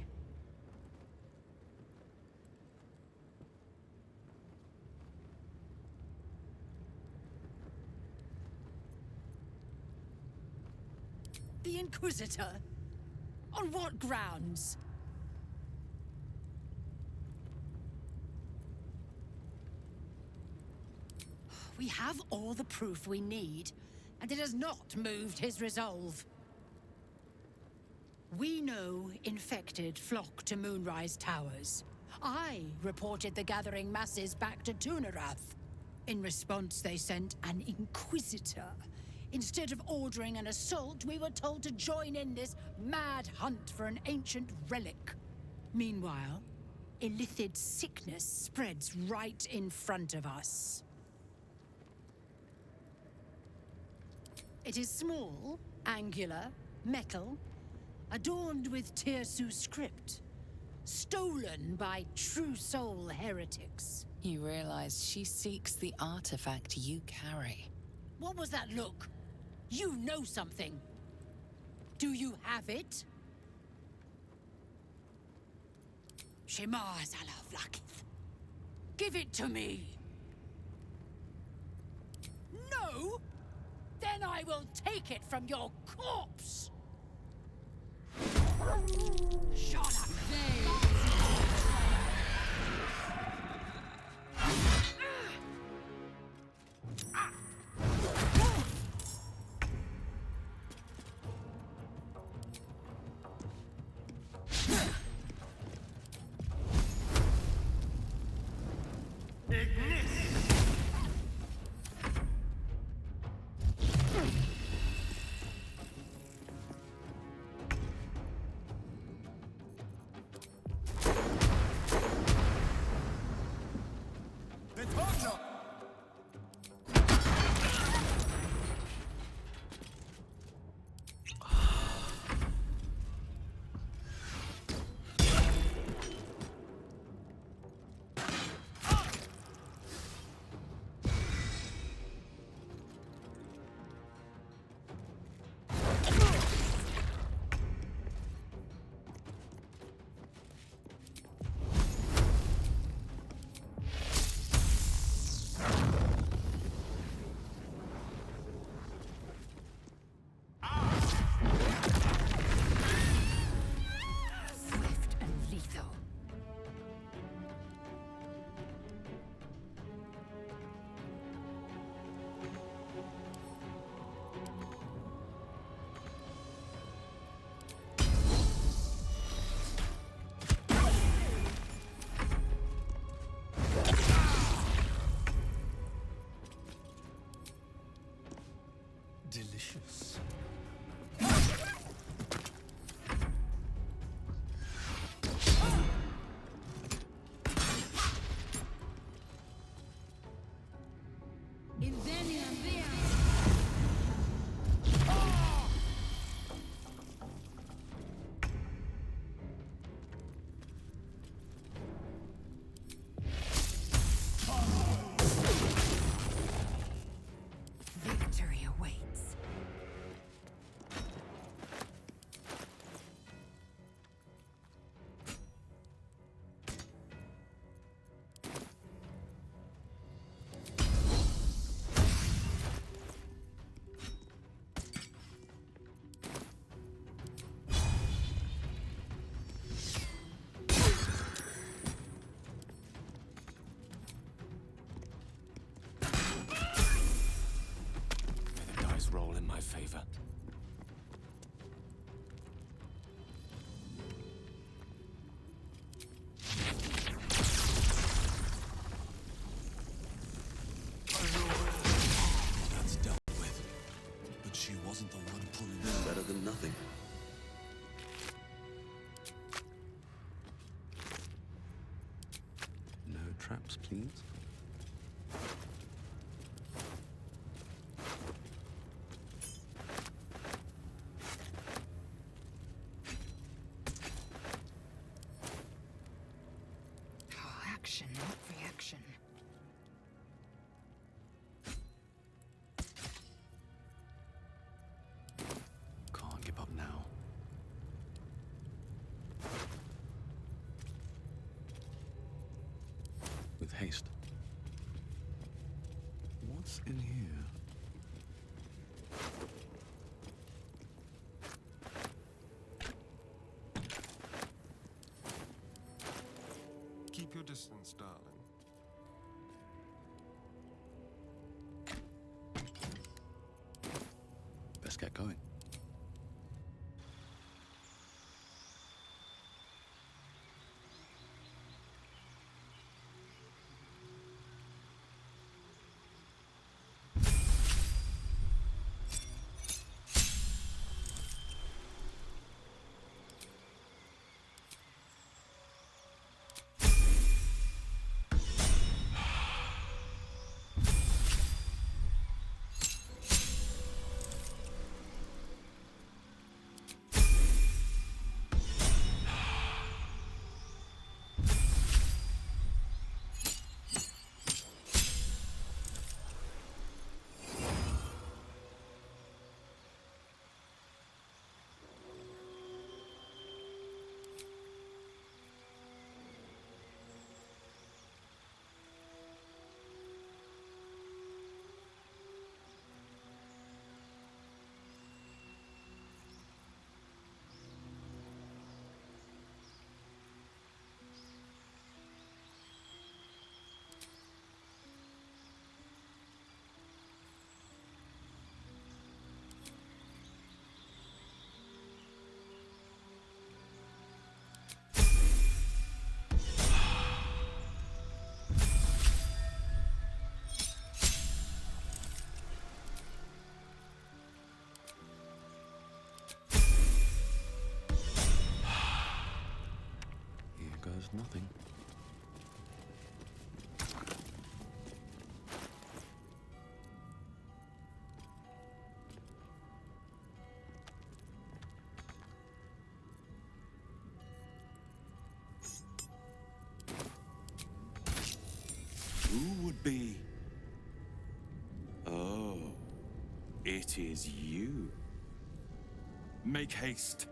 P: The Inquisitor? On what grounds? We have all the proof we need, and it has not moved his resolve. We know infected flock to Moonrise Towers. I reported the gathering masses back to Tunarath. In response, they sent an Inquisitor. Instead of ordering an assault, we were told to join in this mad hunt for an ancient relic. Meanwhile, Illithid sickness spreads right in front of us. It is small, angular, metal, adorned with Tirsu script, stolen by true soul heretics.
I: You realize she seeks the artifact you carry.
P: What was that look? You know something. Do you have it? Shemar Zalavlakith. Give it to me. No? Then I will take it from your corpse. Sharlak.
A: Delicious.
D: Victory awaits.
B: May the dice roll in my favor.
A: That's dealt with. But she wasn't the one pulling it. Better than nothing. No traps, please. What's in here?
F: Keep your distance, darling.
A: Best get going. Goes nothing.
B: Who would be? Oh, it is you. Make haste.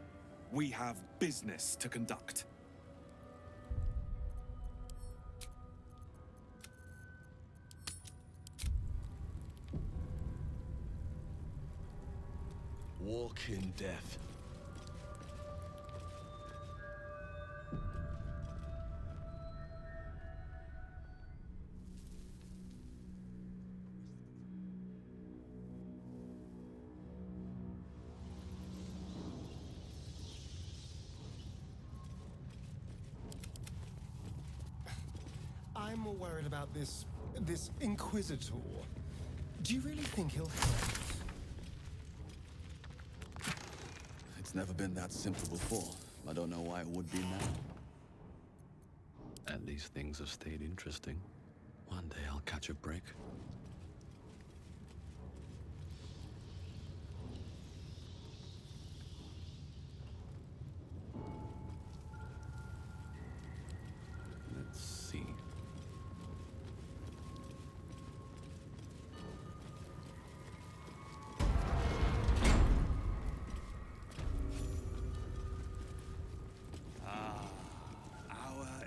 B: We have business to conduct.
H: Walk in death.
F: I'm more worried about this Inquisitor. Do you really think he'll help?
A: It's never been that simple before. I don't know why it would be now. At least things have stayed interesting. One day I'll catch a break. Let's see.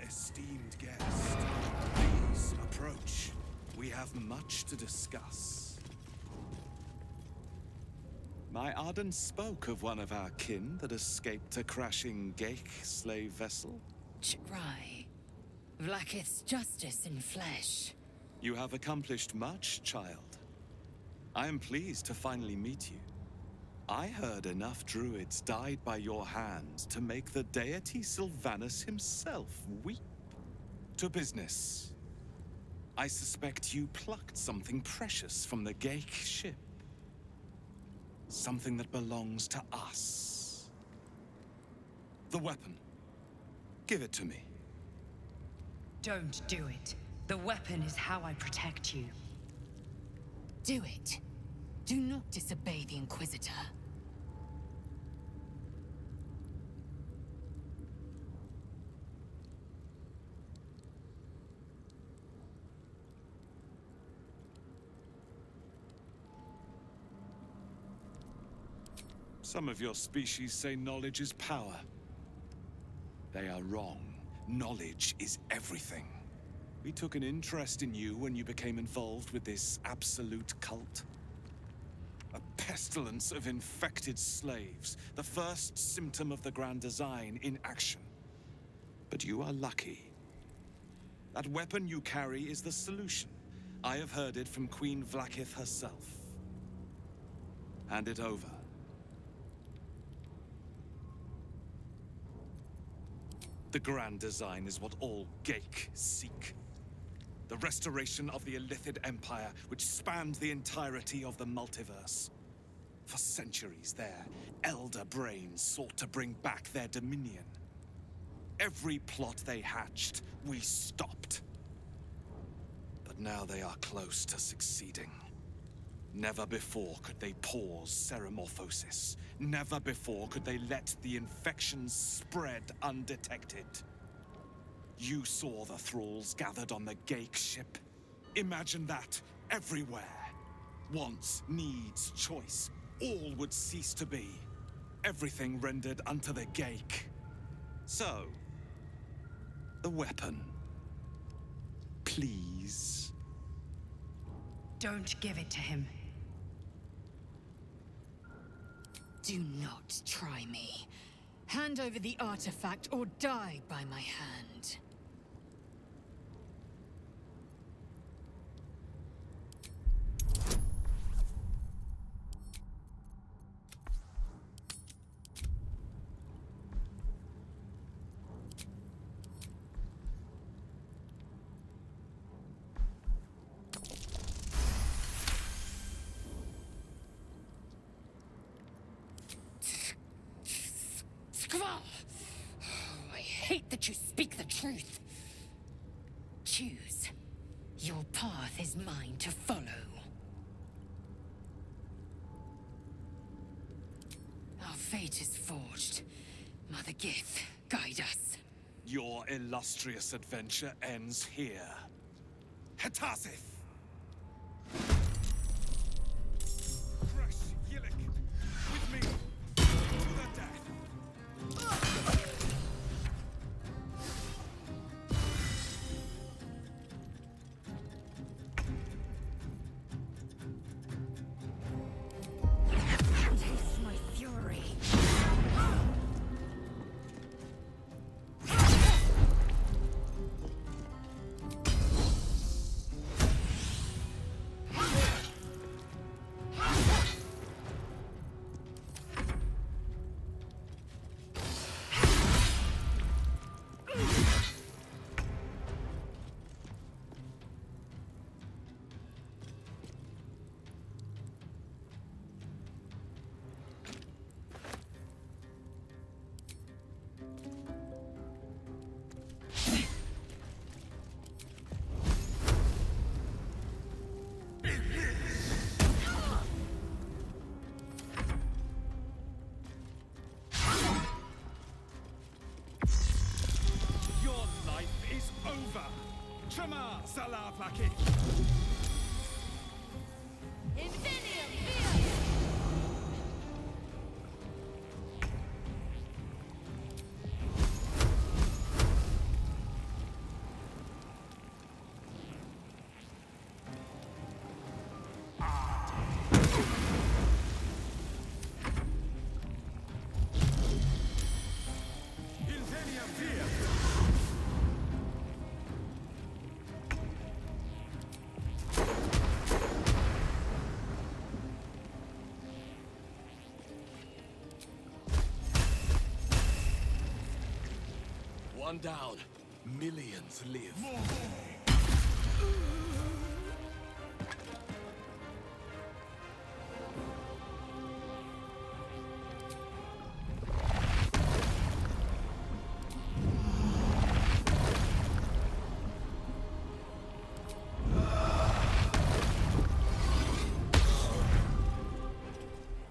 B: Esteemed guest, please approach. We have much to discuss. My Arden spoke of one of our kin that escaped a crashing Geik slave vessel.
D: Ch'rai. Vlaakith's justice in flesh.
B: You have accomplished much, child. I am pleased to finally meet you. I heard enough druids died by your hands to make the deity Sylvanus himself weep. To business. I suspect you plucked something precious from the Geik ship. Something that belongs to us. The weapon. Give it to me.
J: Don't do it. The weapon is how I protect you.
D: Do it. Do not disobey the Inquisitor.
B: Some of your species say knowledge is power. They are wrong. Knowledge is everything. We took an interest in you when you became involved with this absolute cult. A pestilence of infected slaves, the first symptom of the Grand Design in action. But you are lucky. That weapon you carry is the solution. I have heard it from Queen Vlaakith herself. Hand it over. The Grand Design is what all Geik seek. The restoration of the Illithid Empire, which spanned the entirety of the multiverse. For centuries, their elder brains sought to bring back their dominion. Every plot they hatched, we stopped. But now they are close to succeeding. Never before could they pause Ceremorphosis. Never before could they let the infections spread undetected. You saw the thralls gathered on the Geik ship. Imagine that everywhere. Wants, needs, choice. All would cease to be. Everything rendered unto the Geik. So, the weapon. Please.
J: Don't give it to him.
D: Do not try me. Hand over the artifact or die by my hand. I hate that you speak the truth. Choose. Your path is mine to follow. Our fate is forged. Mother Gith, guide us.
B: Your illustrious adventure ends here. Hetasith! Crush Yillik! With me! To the death!
D: Taste my fury.
H: One down, millions live.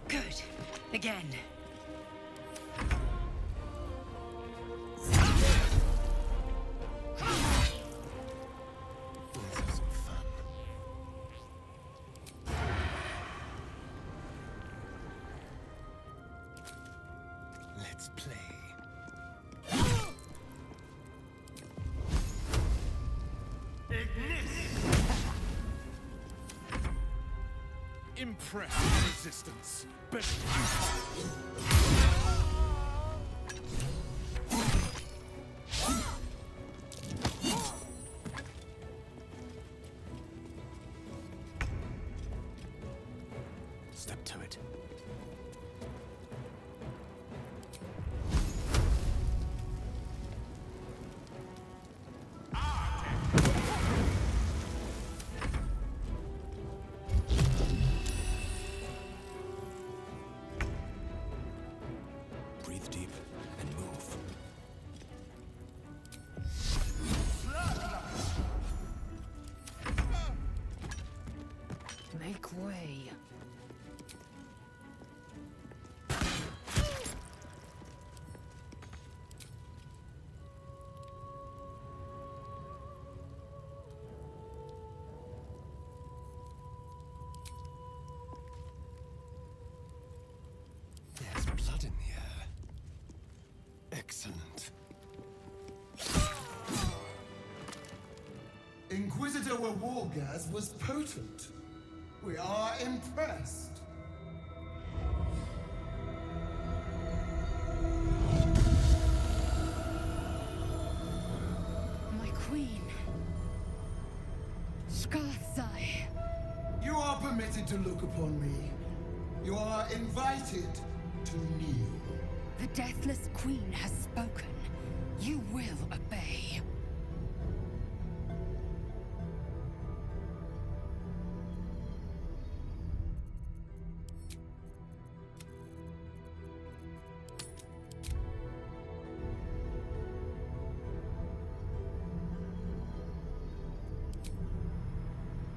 D: Good. Again.
F: Let's play.
M: impressed with resistance, but futile.
N: Step to it. Breathe deep and move.
J: Make way.
F: There's blood in the air. Excellent. Inquisitor Wargas was potent. We are impressed.
D: My queen. Skathzai.
F: You are permitted to look upon me. You are invited to kneel.
D: The Deathless Queen has spoken. You will obey.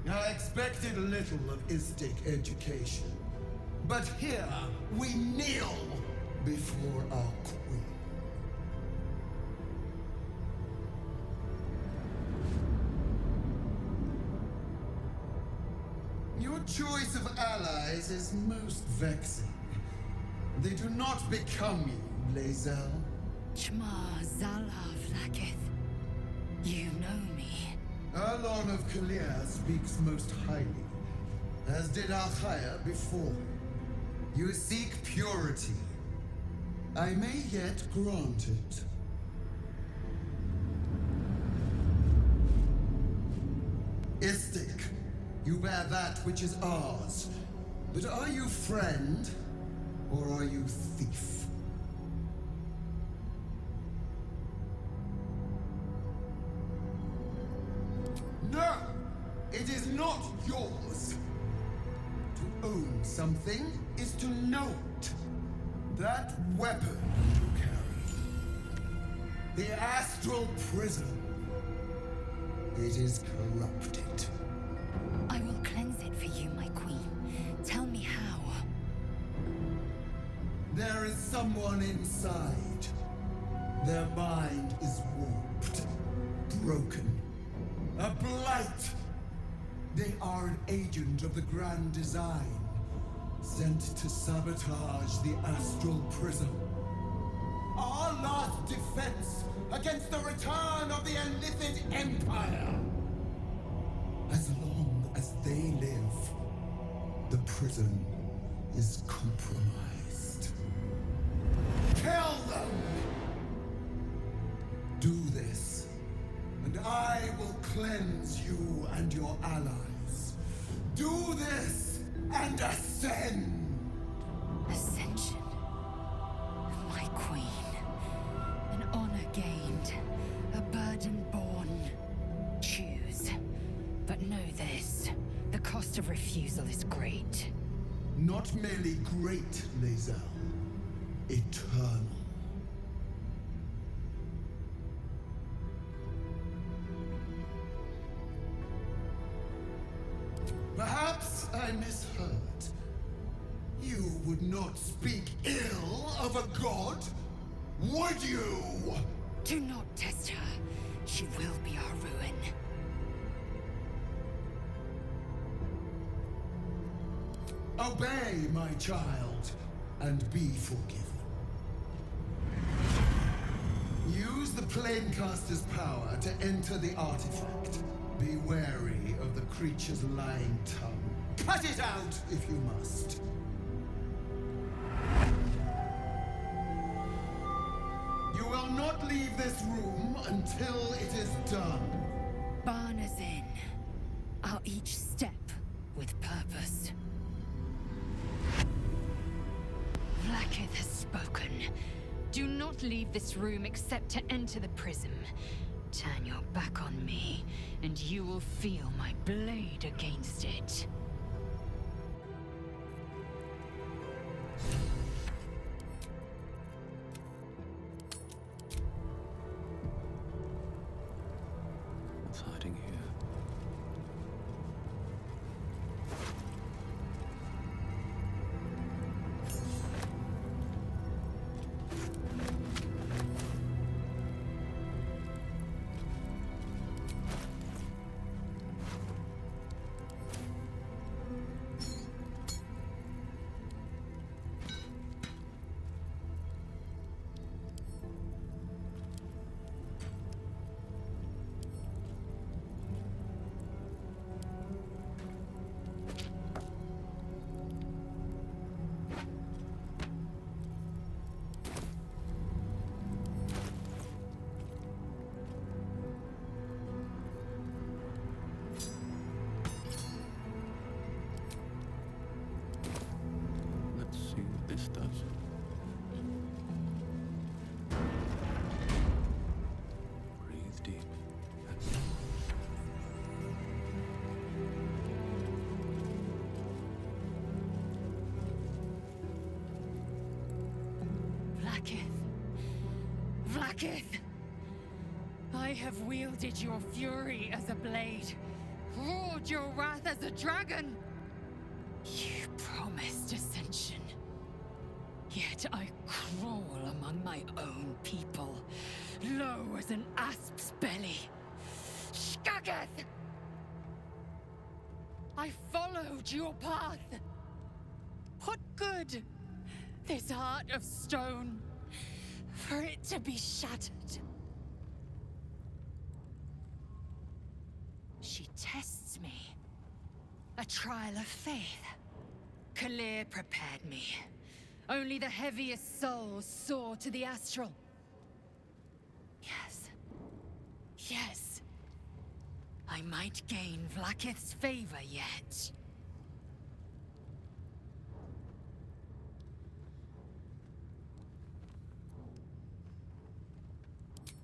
F: I expected little of Istic education, but here we kneel before our queen. Your choice of allies is most vexing. They do not become you, Lae'zel.
D: Chma Zalav Lakith. You know me.
F: Erlon of Kalir speaks most highly, as did Alchaya before him. You seek purity. I may yet grant it. Istic, you bear that which is ours. But are you friend, or are you thief? No! It is not yours! To own something is to know it. That weapon you carry. The astral prism. It is corrupted.
D: I will cleanse it for you, my queen. Tell me how.
F: There is someone inside. Their mind is warped, broken. A blight! They are an agent of the Grand Design, sent to sabotage the Astral Prism. Our last defense against the return of the Illithid Empire! As long as they live, the prison is compromised. Kill them! Do this, and I will cleanse you and your allies. Do this, and ascend!
D: Ascension. My queen. An honor gained. A burden borne. Choose. But know this. The cost of refusal is great.
F: Not merely great, Lae'zel. Eternal. Perhaps I misheard. You would not speak ill of a god, would you?
D: Do not test her. She will be our ruin.
F: Obey, my child, and be forgiven. Use the Planecaster's power to enter the artifact. Be wary of the creature's lying tongue. cut it out if you must. You will not leave this room until it is done.
D: Barna's in. Our each step with purpose. Vlaakith has spoken. Do not leave this room except to enter the prism. Turn your back on me, and you will feel my blade against it.
A: What's hiding here? Let's see what this does. Breathe deep.
D: Vlaakith. Vlaakith! I have wielded your fury as a blade, roared your wrath as a dragon. You promised ascension. Yet I crawl among my own people, low as an asp's belly. Shkageth! I followed your path. What good? This heart of stone, for it to be shattered. She tests me. A trial of faith. Kalir prepared me. Only the heaviest souls soar to the astral. Yes. Yes. I might gain Vlaakith's favor yet.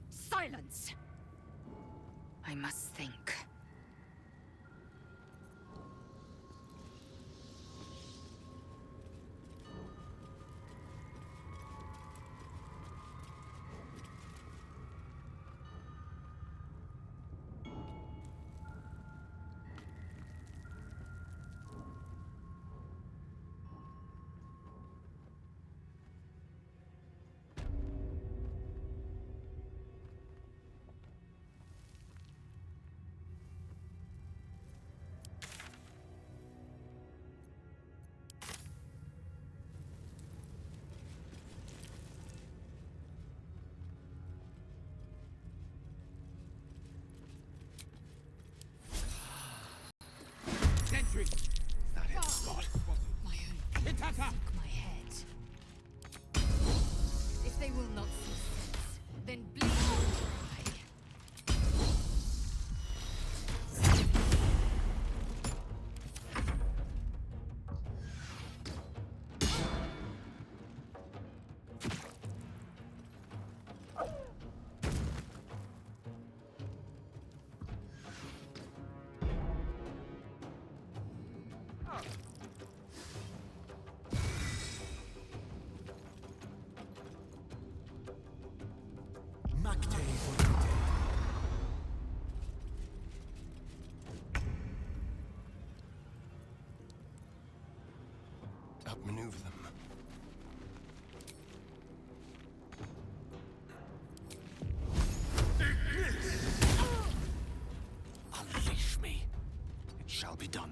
D: Silence! I must think.
S: Sentry! That hit the spot.
D: My own people seek my head. If they will not see sense, then bleed dry.
U: Outmaneuver them.
N: Unleash me. It shall be done.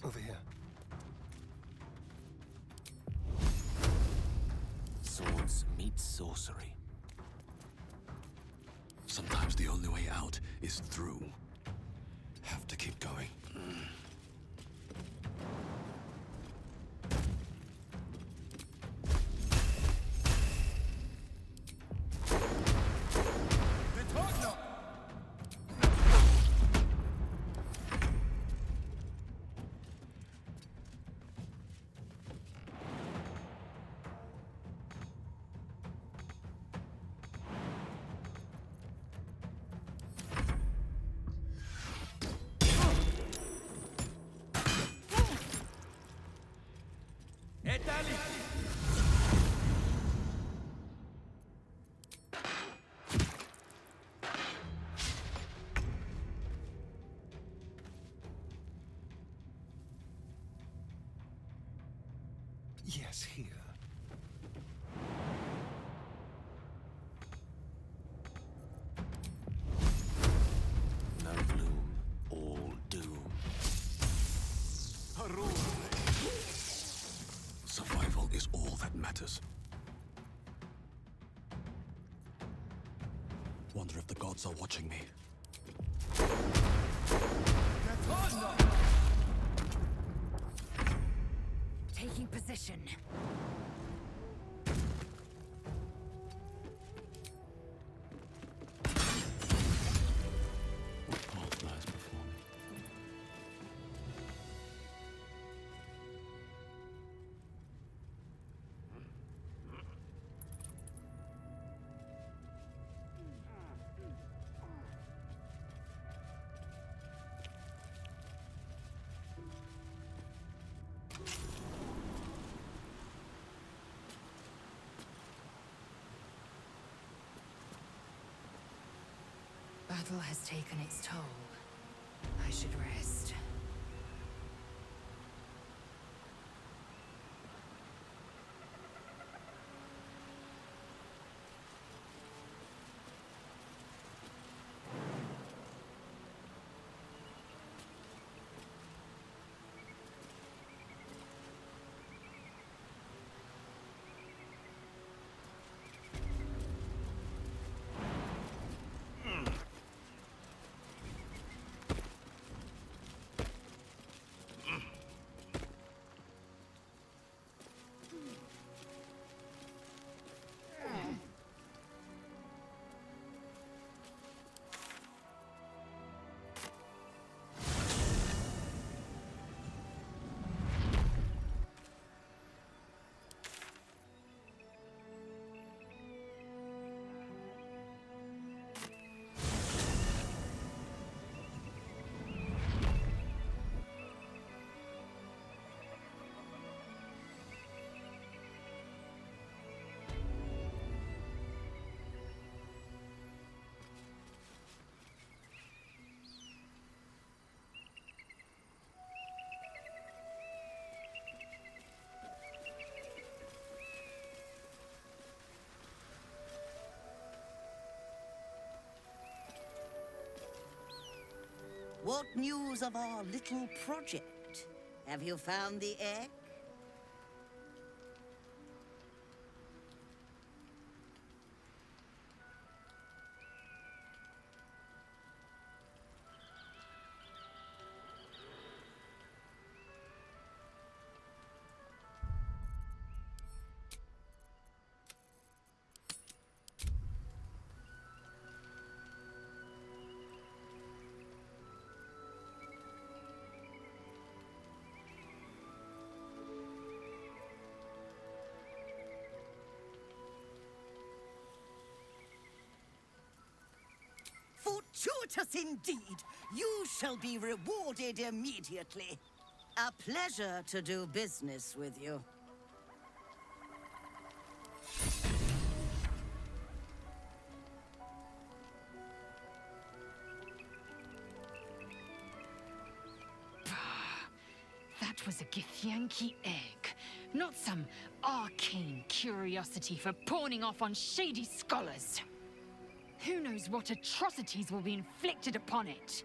U: Over here.
N: Swords meet sorcery.
A: Sometimes the only way out is through. Have to keep going.
U: Yes, here.
N: No gloom, all doom.
A: Survival is all that matters. Wonder if the gods are watching me.
W: Taking position.
A: What path lies before me?
D: Battle has taken its toll. I should rest.
E: What news of our little project? Have you found the egg? Fortuitous indeed! You shall be rewarded immediately. A pleasure to do business with you.
O: That was a Githyanki egg, not some arcane curiosity for pawning off on shady scholars. Who knows what atrocities will be inflicted upon it?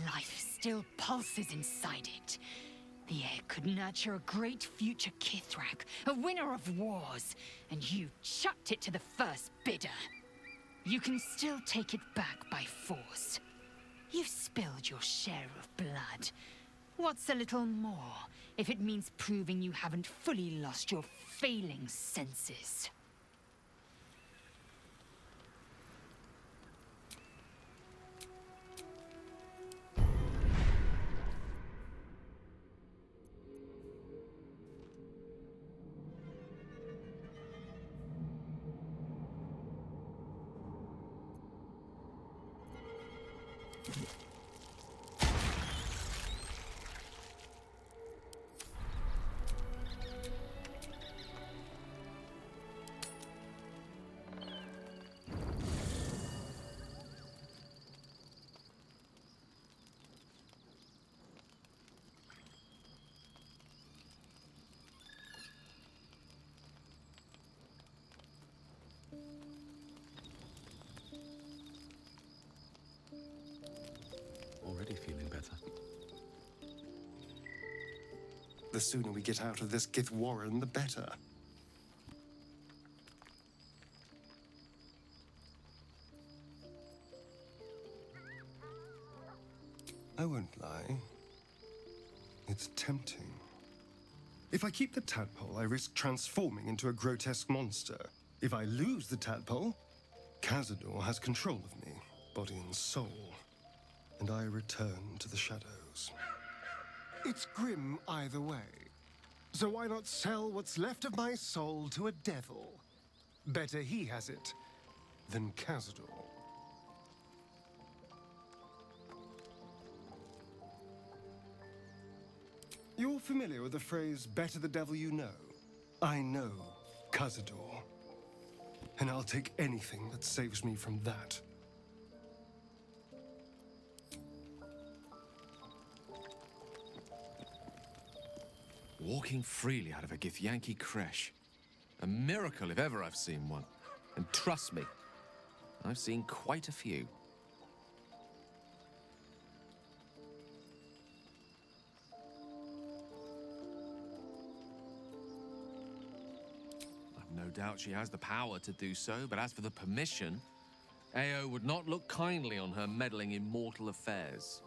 O: Life still pulses inside it. The egg could nurture a great future Kithrak, a winner of wars, and you chucked it to the first bidder. You can still take it back by force. You've spilled your share of blood. What's a little more, if it means proving you haven't fully lost your failing senses?
A: Already feeling better.
U: The sooner we get out of this Gith Warren, the better. I won't lie. It's tempting. If I keep the tadpole, I risk transforming into a grotesque monster. If I lose the tadpole, Cazador has control of me, body and soul, and I return to the shadows. It's grim either way. So why not sell what's left of my soul to a devil? Better he has it than Cazador. You're familiar with the phrase, better the devil you know? I know Cazador, and I'll take anything that saves me from that.
T: Walking freely out of a Githyanki creche. A miracle if ever I've seen one. And trust me, I've seen quite a few. I've no doubt she has the power to do so, but as for the permission, Ao would not look kindly on her meddling in mortal affairs.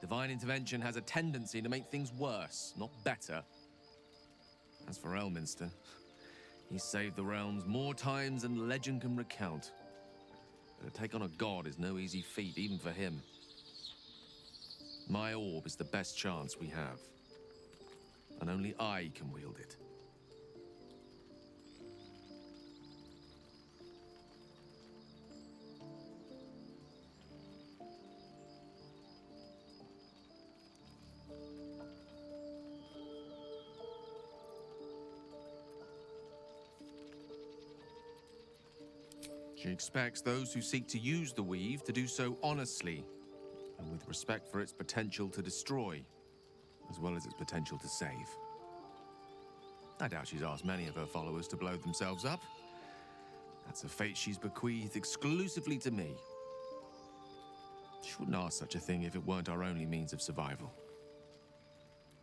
T: Divine intervention has a tendency to make things worse, not better. As for Elminster, he saved the realms more times than legend can recount. But to take on a god is no easy feat, even for him. My orb is the best chance we have. And only I can wield it. She expects those who seek to use the weave to do so honestly, and with respect for its potential to destroy. as well as its potential to save. I doubt she's asked many of her followers to blow themselves up. That's a fate she's bequeathed exclusively to me. She wouldn't ask such a thing if it weren't our only means of survival.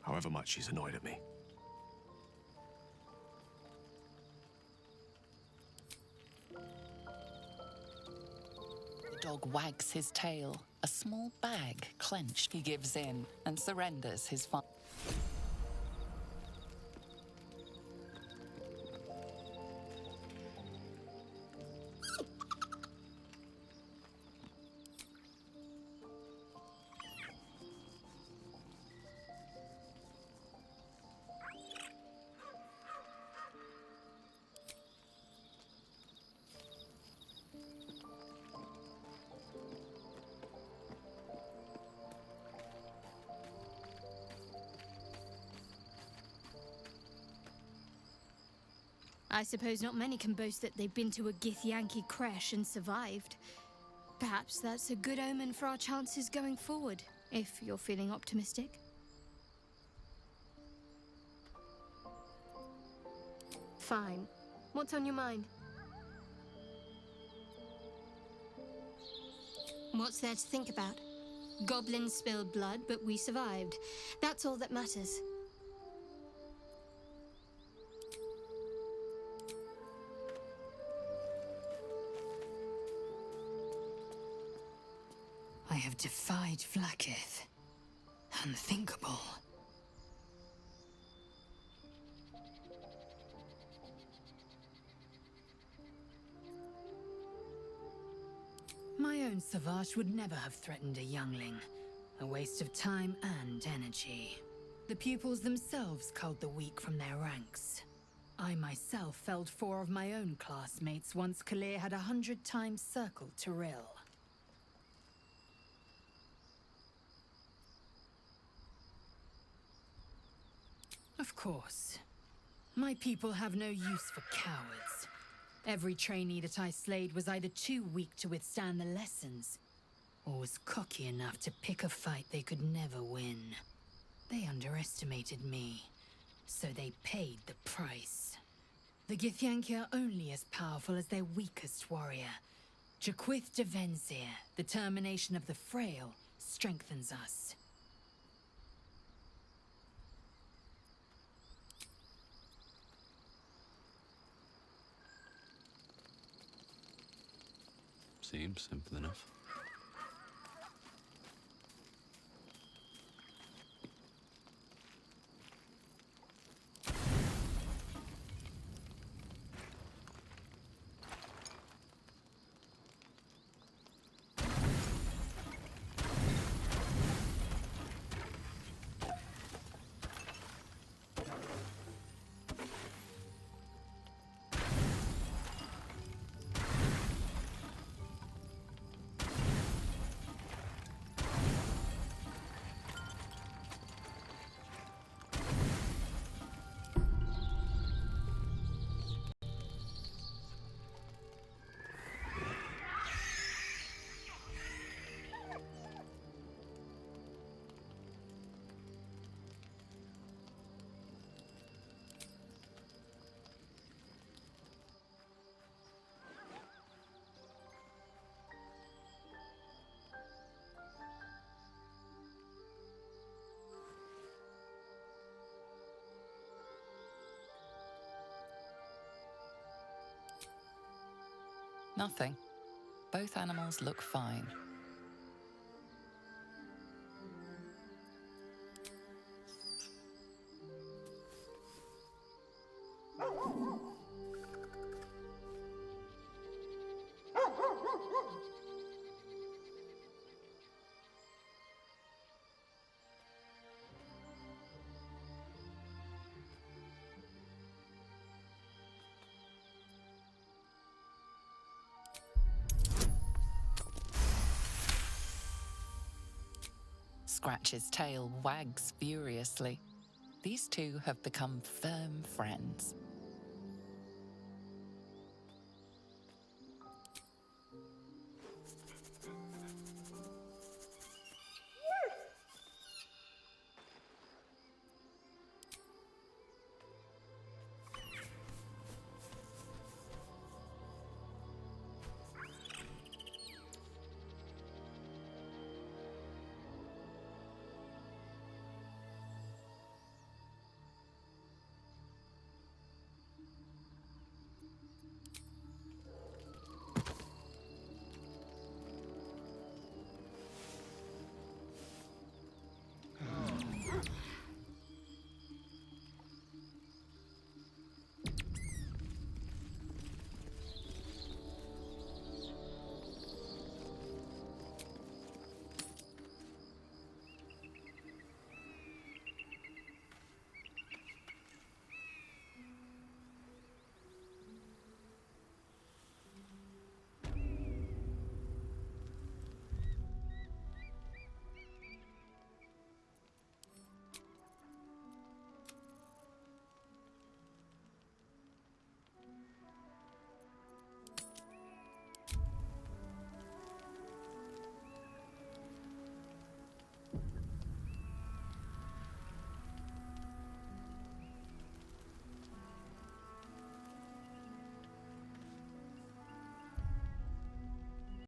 T: However much she's annoyed at me.
I: The dog wags his tail, a small bag clenched. He gives in and surrenders his fun.
G: I suppose not many can boast that they've been to a Githyanki creche and survived. Perhaps that's a good omen for our chances going forward, if you're feeling optimistic. Fine. What's on your mind? What's there to think about? Goblins spilled blood, but we survived. That's all that matters.
O: I have defied Vlaakith. Unthinkable. My own Savage would never have threatened a youngling. A waste of time and energy. The pupils themselves culled the weak from their ranks. I myself felled 4 of my own classmates once Kalir had 100 times circled Tyrell. Of course. My people have no use for cowards. Every trainee that I slayed was either too weak to withstand the lessons, or was cocky enough to pick a fight they could never win. They underestimated me, so they paid the price. The Githyanki are only as powerful as their weakest warrior. Jaquith de Venzir, the termination of the frail, strengthens us.
A: Seems simple enough.
I: Nothing. Both animals look fine. Scratch's tail wags furiously. These two have become firm friends.